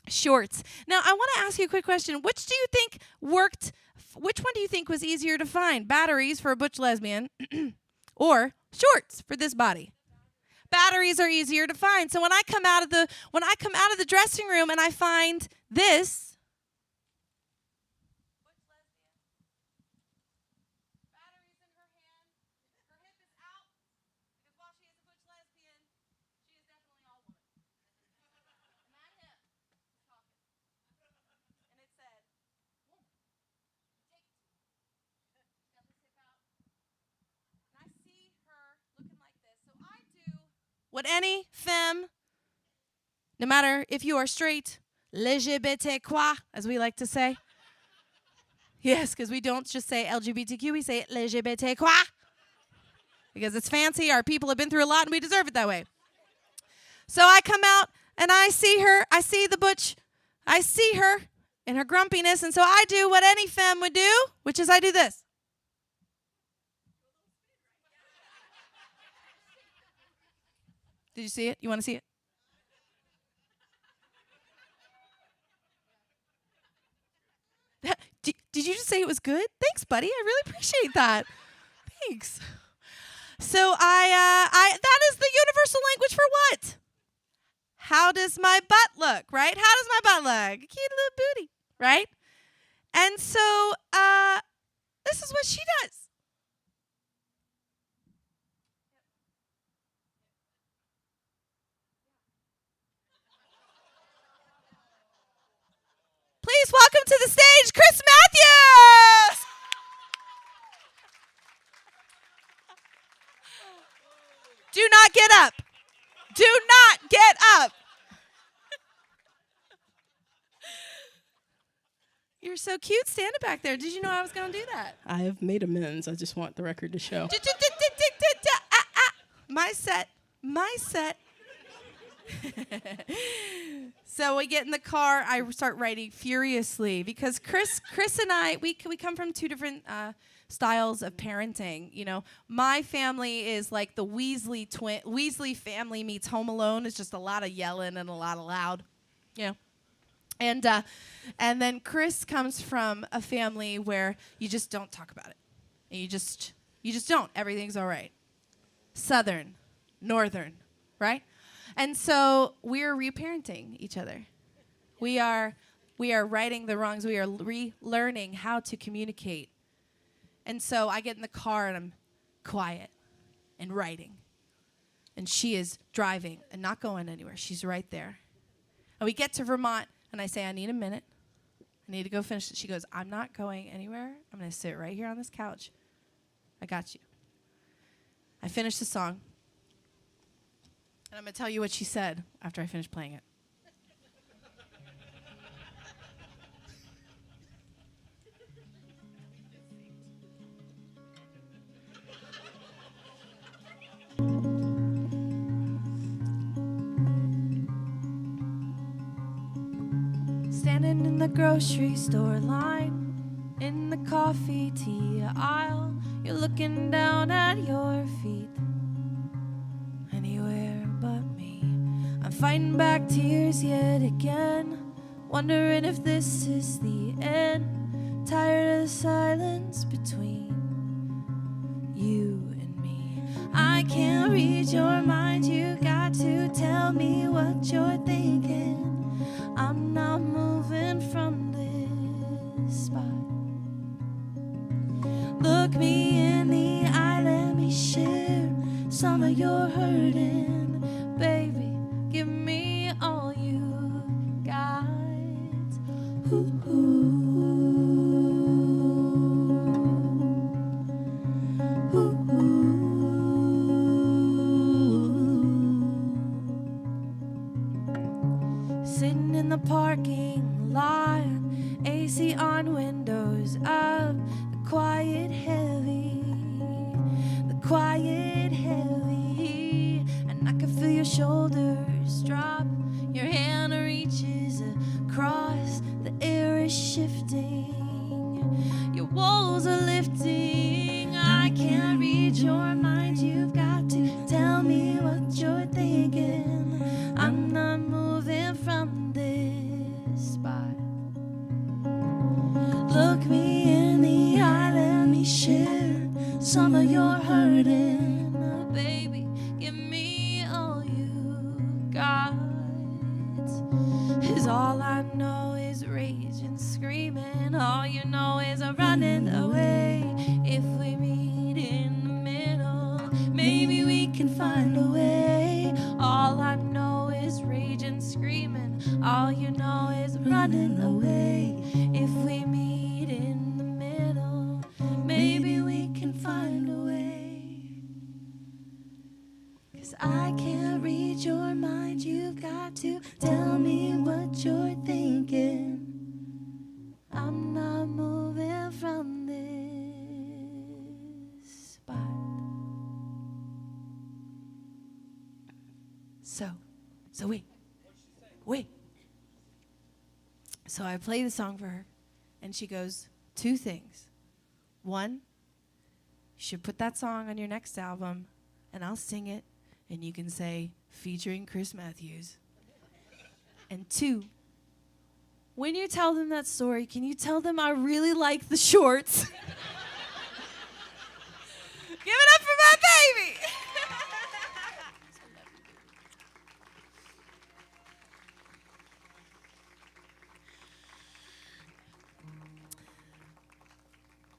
shorts. Now, I want to ask you a quick question. Which do you think worked? Which one do you think was easier to find? Batteries for a butch lesbian or shorts for this body? Batteries are easier to find. So when I come out of the dressing room and I find this, butch lesbian, batteries in her hand, her hip is out, because while she is a butch lesbian, she is definitely all woman. And that hip is talking. And it said, woman, take it to me. She's got this hip out. And I see her looking like this. So I do what any femme, no matter if you are straight, LGBT quoi, as we like to say. Yes, because we don't just say LGBTQ, we say LGBT quoi. Because it's fancy, our people have been through a lot, and we deserve it that way. So I come out, and I see her, I see the butch, I see her in her grumpiness, and so I do what any femme would do, which is I do this. Did you see it? You want to see it? Did you just say it was good? Thanks, buddy. I really appreciate that. Thanks. So that is the universal language for what? How does my butt look, right? How does my butt look? A cute little booty, right? And so this is what she does. Please welcome to the stage, Chris Matthews. Do not get up. Do not get up. You're so cute standing back there. Did you know I was going to do that? I have made amends. I just want the record to show. My set. So we get in the car. I start writing furiously because Chris and I, we come from 2 different styles of parenting. You know, my family is like the Weasley family meets Home Alone. It's just a lot of yelling and a lot of loud. You know. And then Chris comes from a family where you just don't talk about it. And you just don't. Everything's all right. Southern, northern, right? And so we're reparenting each other. We are righting the wrongs. We are relearning how to communicate. And so I get in the car and I'm quiet and writing. And she is driving and not going anywhere. She's right there. And we get to Vermont and I say, I need a minute. I need to go finish it. She goes, I'm not going anywhere. I'm going to sit right here on this couch. I got you. I finished the song. And I'm going to tell you what she said after I finish playing it. Stand standing in the grocery store line, in the coffee tea aisle. You're looking down at your feet, anywhere but me. I'm fighting back tears yet again, wondering if this is the end. Tired of the silence between you and me. I can't read your mind, you got to tell me what you're thinking. I'm not moving from this spot. Look me in the eye, let me share some of your hurting. Baby, give me all you got. Ooh, ooh. Sitting in the parking lot, AC on, windows up, the quiet heavy, and I can feel your shoulders drop, your hand reaches across, the air is shifting, your walls are lifting. I can't read your mind, you've got to tell me what you're thinking. I'm not moving from this spot. Look me in the eye, let me share some of your hurting. Oh, baby, give me all you got. 'Cause all I know is rage and screaming. All you know is running away. If we meet in the middle, maybe we can find a way. All I know is rage and screaming. All you know is running away. If we meet in the middle, maybe we can find a way. 'Cause I can't read your mind, you've got to tell me what you're thinking. I'm not moving from this spot. So wait. So I play the song for her, and she goes, 2 things. 1, you should put that song on your next album, and I'll sing it, and you can say, featuring Chris Matthews. And 2, when you tell them that story, can you tell them I really like the shorts? Give it up for my baby!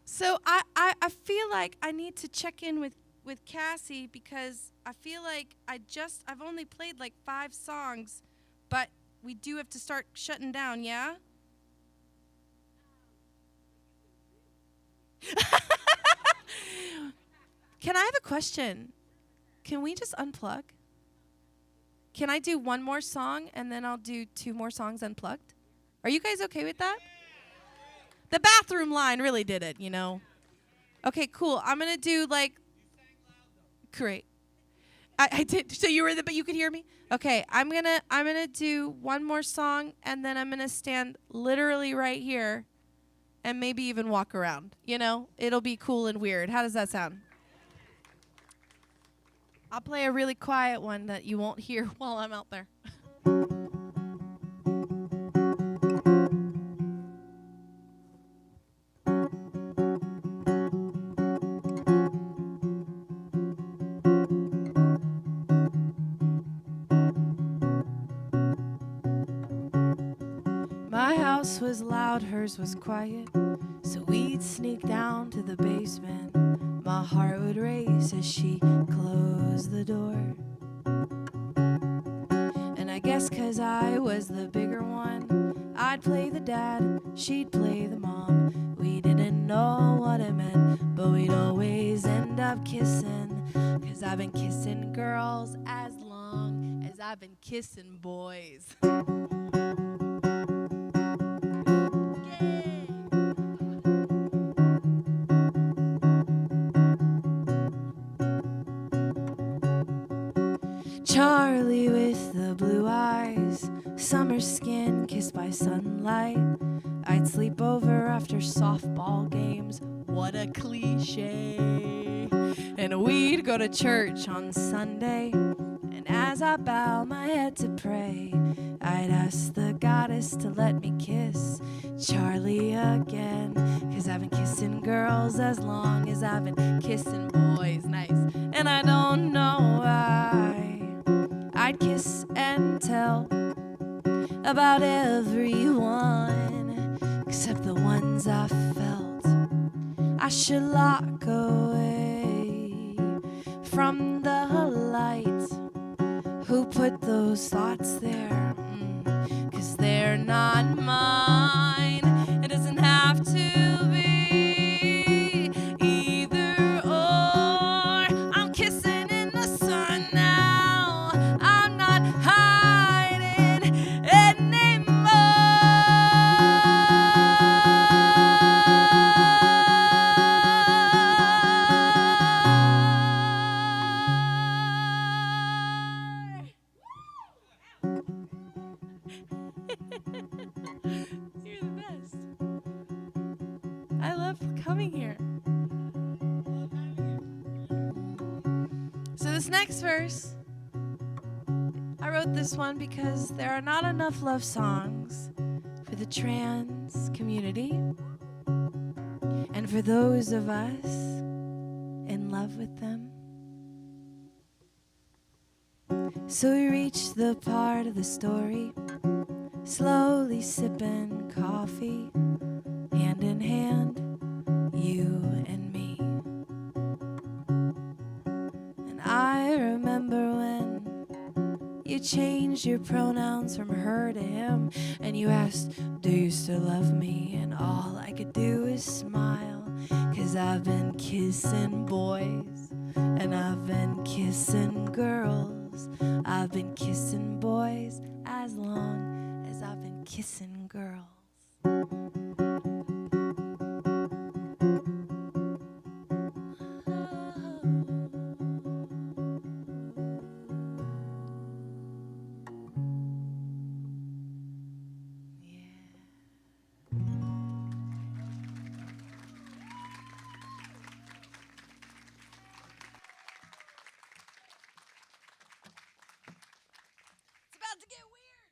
So I feel like I need to check in with Cassie, because I feel like I've only played like 5 songs, but we do have to start shutting down, yeah? Can I have a question? Can we just unplug? Can I do 1 more song and then I'll do 2 more songs unplugged? Are you guys okay with that? The bathroom line really did it, you know. Okay, cool. I'm gonna do like. Great. I did. So you were but you could hear me. Okay, I'm gonna do 1 more song, and then I'm gonna stand literally right here, and maybe even walk around. You know, it'll be cool and weird. How does that sound? I'll play a really quiet one that you won't hear while I'm out there. My house was loud, hers was quiet, so we'd sneak down to the basement. My heart would race as she closed the door. And I guess 'cause I was the bigger one, I'd play the dad, she'd play the mom. We didn't know what it meant, but we'd always end up kissing. 'Cause I've been kissing girls as long as I've been kissing boys. Charlie with the blue eyes, summer skin kissed by sunlight. moonlight. I'd sleep over after softball games. What a cliche. And we'd go to church on Sunday. And as I bow my head to pray, I'd ask the goddess to let me kiss Charlie again. 'Cause I've been kissing girls as long as I've been kissing boys. Nice. And I don't know why. I'd kiss and tell about everyone except the ones I felt I should lock away from the light. Who put those thoughts there? 'Cause they're not mine. It doesn't have to be either or. I'm kissing in the sun now. I'm not hiding You're the best. I love coming here. So this next verse, I wrote this one because there are not enough love songs for the trans community and for those of us in love with them. So we reach the part of the story, slowly sipping coffee, hand in hand, you and me. And I remember when you changed your pronouns from her to him, and you asked, do you still love me? And all I could do is smile, 'cause I've been kissing boys, and I've been kissing girls. I've been kissing boys as long as I've been kissing girls. It's about to get weird.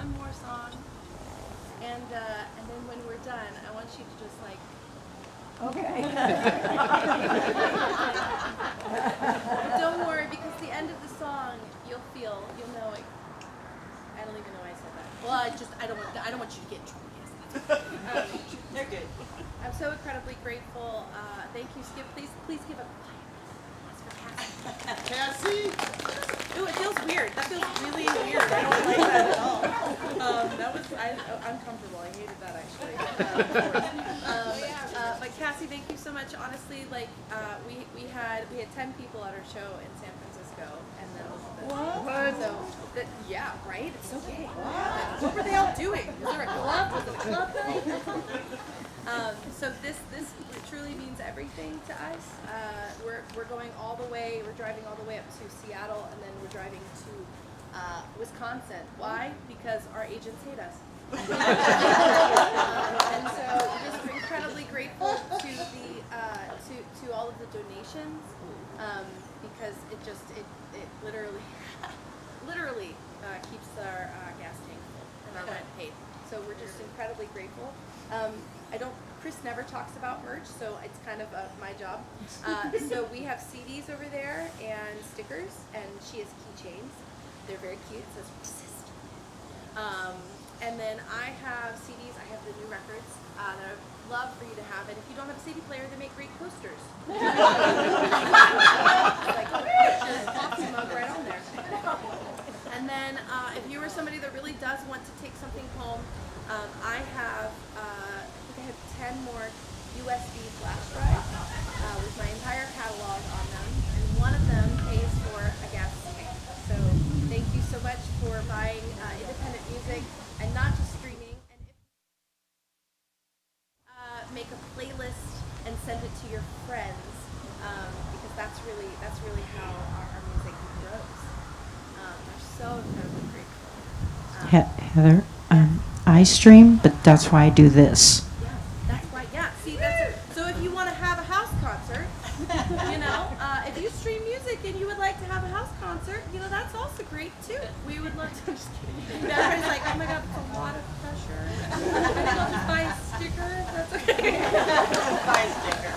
one more song, and then when we're done, I want you to just like. Okay. Don't worry, because the end of the song, you'll know it. I don't even know why I said that. Well, I don't want you to get in trouble. Yes. They're good. I'm so incredibly grateful. Thank you, Skip. Please give a applause for Cassie. Cassie? Ooh, it feels weird. That feels really weird. I don't like that at all. That was uncomfortable. I hated that actually. But Cassie, thank you so much. Honestly, like we had 10 people at our show in San Francisco, and then what? So yeah, right. It's so gay. What were they all doing? Was there a club? Was it a club night or something? So this truly means everything to us. We're going all the way. We're driving all the way up to Seattle, and then we're driving to Wisconsin. Why? Because our agents hate us. And so we're just incredibly grateful to the to all of the donations, because it literally keeps our gas tank full and our rent paid. So we're just incredibly grateful. Chris never talks about merch, so it's kind of my job. So we have CDs over there and stickers, and she has keychains. They're very cute. It says resist. And then I have CDs. I have the new records that I'd love for you to have. And if you don't have a CD player, they make great coasters. Like just coffee mug right on there. And then if you are somebody that really does want to take something home, I have 10 more USB flash drives with my entire catalog on them, and one of them pays for a gas tank. So thank you so much for buying independent music and not just streaming. And if make a playlist and send it to your friends, because that's really how our music grows. We're so incredibly grateful. Heather, I stream, but that's why I do this. That's why, yeah. See, so if you want to have a house concert, if you stream music and you would like to have a house concert, that's also great too. We would love to. I'm just kidding. Everybody's like, oh my God, it's a lot of pressure. Maybe I'll just buy a sticker. That's okay. Buy a sticker.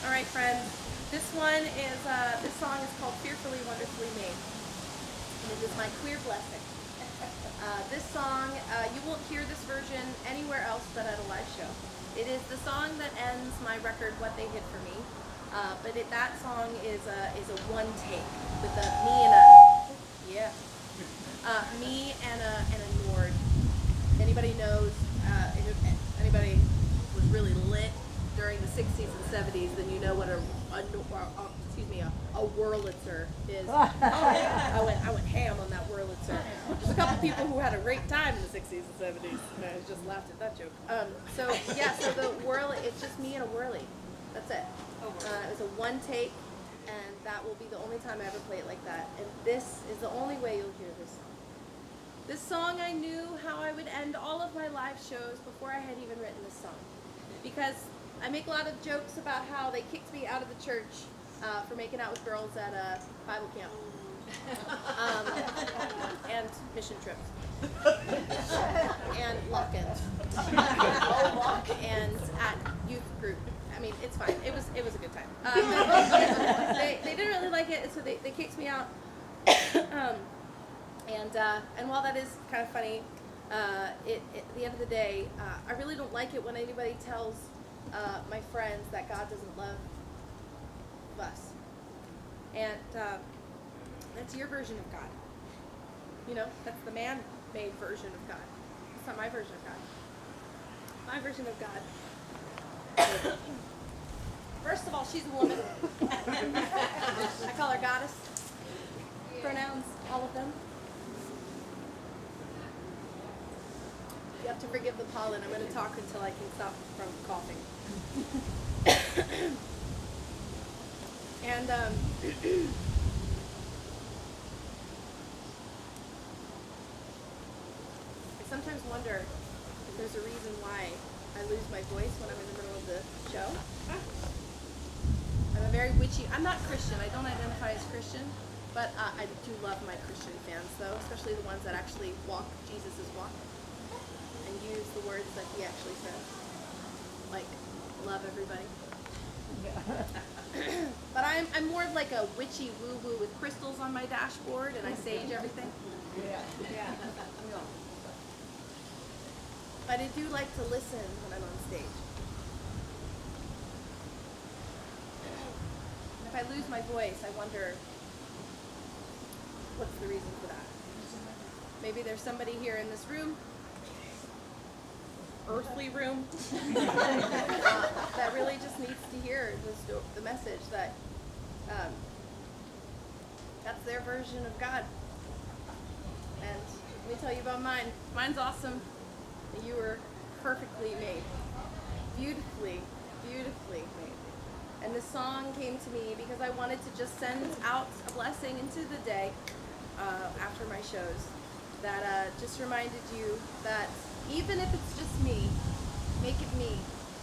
All right, friends. This song is called Fearfully Wonderfully Made. And it is my queer blessing. This song, you won't hear this version anywhere else but at a live show. It is the song that ends my record, What They Hid for Me. But that song is a one take with me and a Nord. Anybody knows? Anybody was really lit during the 60s and 70s? Then you know what a Wurlitzer is. I went ham on that Wurlitzer. There's a couple people who had a great time in the 60s and 70s. And I just laughed at that joke. So the whirly, it's just me and a whirly. That's it. It was a one take, and that will be the only time I ever play it like that. And this is the only way you'll hear this song. This song, I knew how I would end all of my live shows before I had even written this song. Because I make a lot of jokes about how they kicked me out of the church for making out with girls at a Bible camp. And mission trips. And lock-ins. And at youth group. I mean, it's fine. It was a good time. They didn't really like it, so they kicked me out. And while that is kind of funny, at the end of the day, I really don't like it when anybody tells my friends that God doesn't love us. And that's your version of God. That's the man-made version of God. It's not my version of God. My version of God. First of all, she's a woman. I call her goddess. Pronouns, all of them. You have to forgive the pollen. I'm going to talk until I can stop from coughing. And I sometimes wonder if there's a reason why I lose my voice when I'm in the middle of the show. I'm a very witchy. I'm not Christian. I don't identify as Christian. But I do love my Christian fans, though, especially the ones that actually walk Jesus' walk and use the words that he actually says. Like, love everybody. But I'm more of like a witchy woo-woo with crystals on my dashboard, and I sage everything. Yeah. But I do like to listen when I'm on stage. And if I lose my voice, I wonder what's the reason for that. Maybe there's somebody here in this room, earthly room, that really just needs to hear the message that that's their version of God. And let me tell you about mine. Mine's awesome. You were perfectly made. Beautifully, beautifully made. And this song came to me because I wanted to just send out a blessing into the day after my shows that just reminded you that even if it's just me, make it me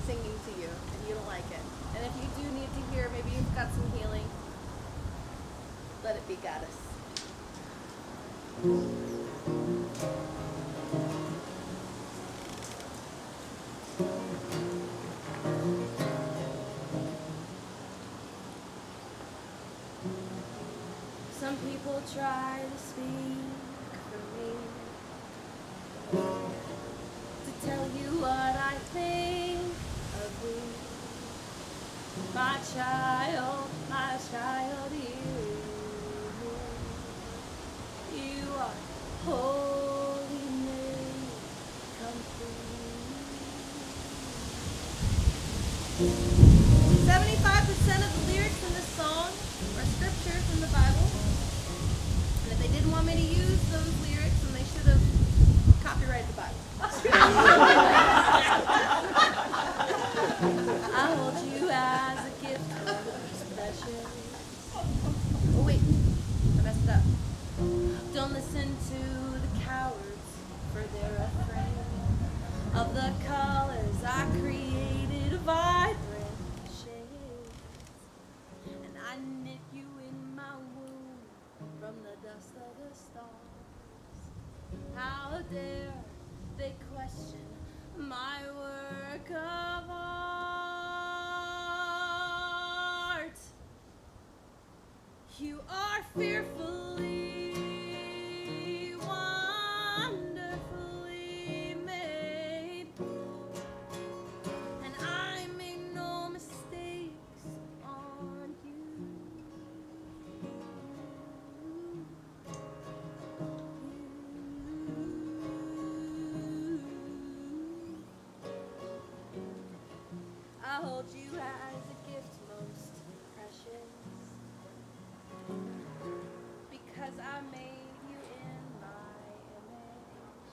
singing to you and you don't like it. And if you do need to hear, maybe you've got some healing, let it be goddess. Some people try to speak for me, to tell you what I think of thee. My child, you are holy, made complete. 75% of the lyrics in this song are scriptures in the Bible. And if they didn't want me to use those lyrics, then they should have copyrighted the Bible. I hold you as a gift most precious. Oh wait, I messed it up. Don't listen to the cowards, for they're afraid of the colors I created, vibrant shades. And I knit you in my womb from the dust of the stars. How dare they question my work of art? You are fearfully, wonderfully made, and I made no mistakes on you. I hold you as a gift most precious, because I made you in my image.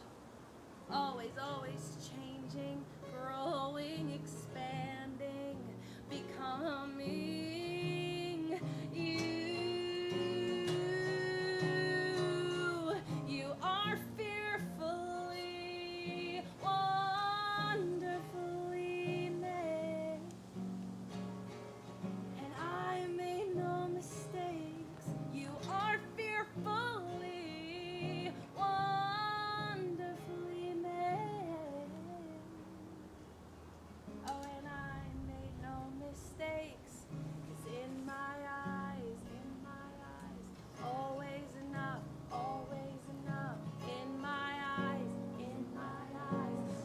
Always, always changing, growing, expanding, becoming you. You are fearfully, wonderfully made, and I made no mistakes. You are fearfully, wonderfully made. Oh, and I made no mistakes, 'cause in my eyes, always enough, always enough. In my eyes,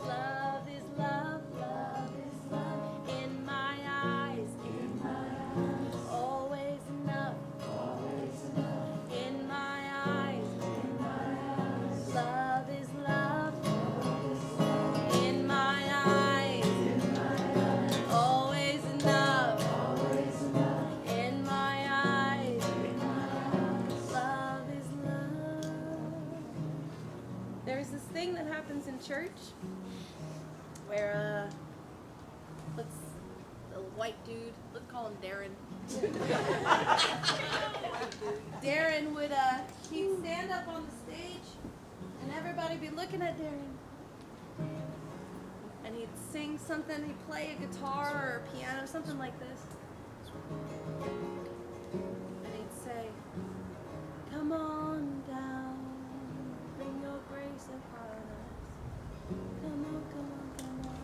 love is love, love is love. In my eyes, always enough, always enough. In my eyes, love is love. In my eyes, always enough, always enough. In my eyes, love is love. There's this thing that happens in church where let's the white dude, let's call him Darren. Darren would he'd stand up on the stage and everybody be looking at Darren. And he'd sing something, he'd play a guitar or a piano, something like this. And he'd say, Come on down, bring your grace upon us. Come on, come on, come on.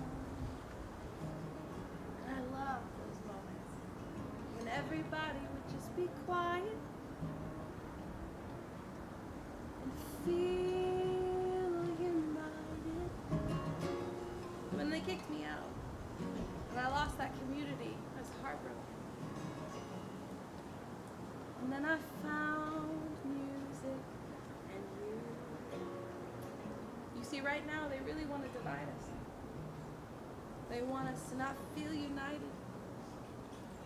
I love those moments when everybody would just be quiet and feel united. When they kicked me out and I lost that community, I was heartbroken. And then I found music and you. You see, right now they really want to divide us. They want us to not feel united.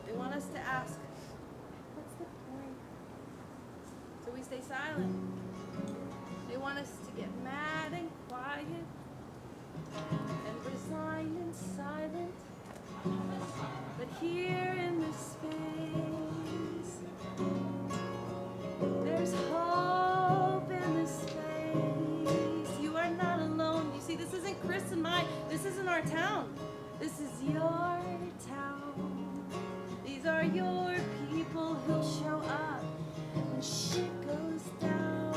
They want us to ask, what's the point? So we stay silent. They want us to get mad and quiet and resigned and silent. But here in this space, there's hope in this space. You are not alone. You see, this isn't Chris and mine. This isn't our town. This is your town. These are your people who'll show up when shit goes down.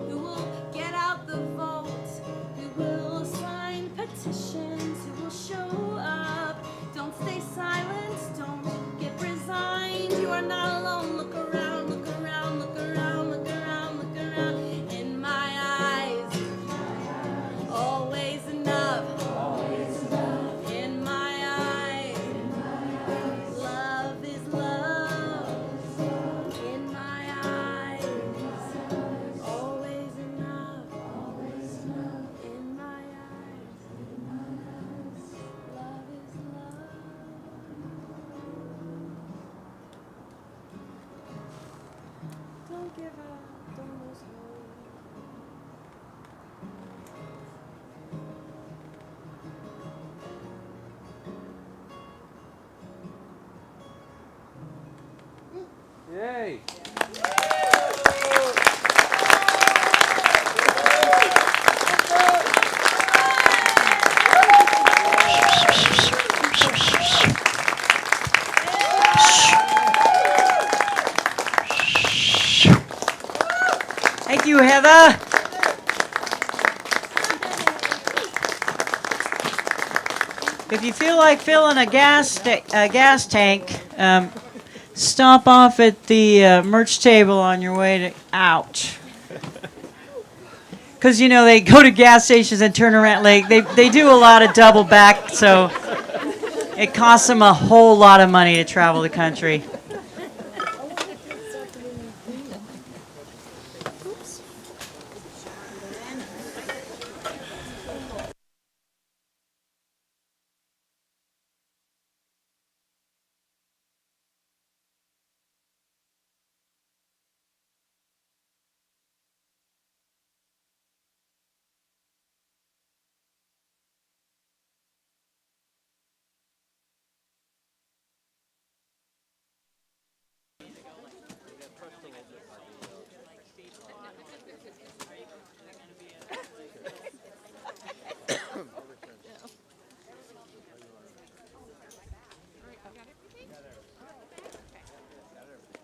Who will get out the vote? Who will sign petitions? Who will show up? Don't stay silent. Don't get resigned. You are not alone. Look around, look around, look around, look around, look around. In my eyes, always enough. In my eyes, love is love. In my eyes, always enough. In my eyes, love is love. Don't give up, don't lose hope. Yay! Thank you, Heather. If you feel like filling a gas tank, stop off at the merch table on your way out. Because, you know, they go to gas stations and turn around. Like, they do a lot of double back, so it costs them a whole lot of money to travel the country.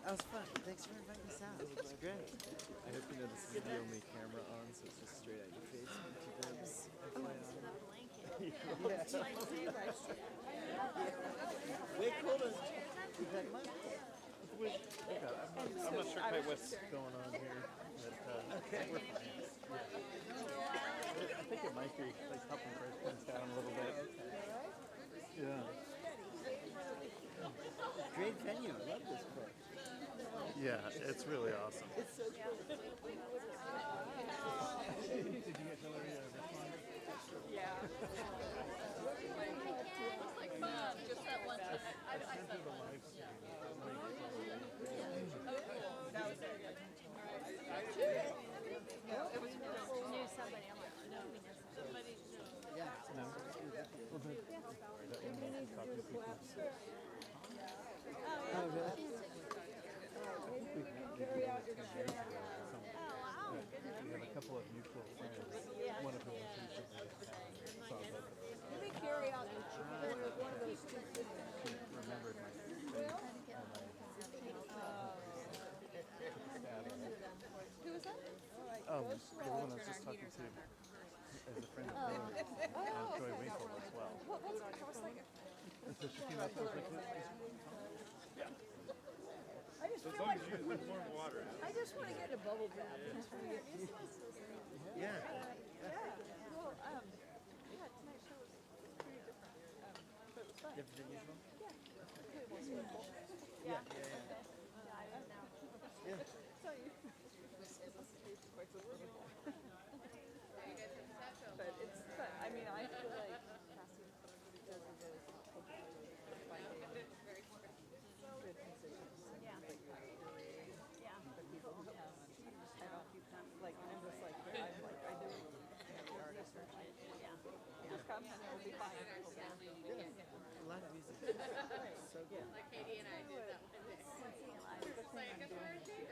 That was fun. Thanks for inviting us out. It was great. I hope you know this is the only camera on, so it's just straight at your face. Way cooler. We've had much. I'm not sure quite what's going on here, but we're fine. I think it might be like helping price points down a little bit. Yeah. Great venue. I love this place. Yeah, it's really awesome. It's so cool. Did you get Hillary a responder? Yeah. Like fun, just that one. I sent her the live stream. That was very good. No, it was really knew somebody. I'm like, no, we know somebody. Yeah. No? Well, then, that one needs to copy people. Oh, really? We have a couple of mutual friends. One of whom was recently in town. Saw that. Maybe carry out the one of those two. She remembered my face. the one I was just talking to is a friend of hers, and Joy Winkle as well. And so she came up and was like, yeah. As long as you use warm water. I just want to get a bubble bath. Yeah. Well, yeah, tonight's show was pretty different. But it was fun. Different than usual? Yeah. Yeah. So you. But it's fun. I mean, I feel like Cassie does a really finding good musicians. Yeah. But you're curating the people who come. I don't like. I'm just like I do the artist search. Just come and it'll be fine. A lot of music. So good. Like Katie and I did that one day. It's like a birthday.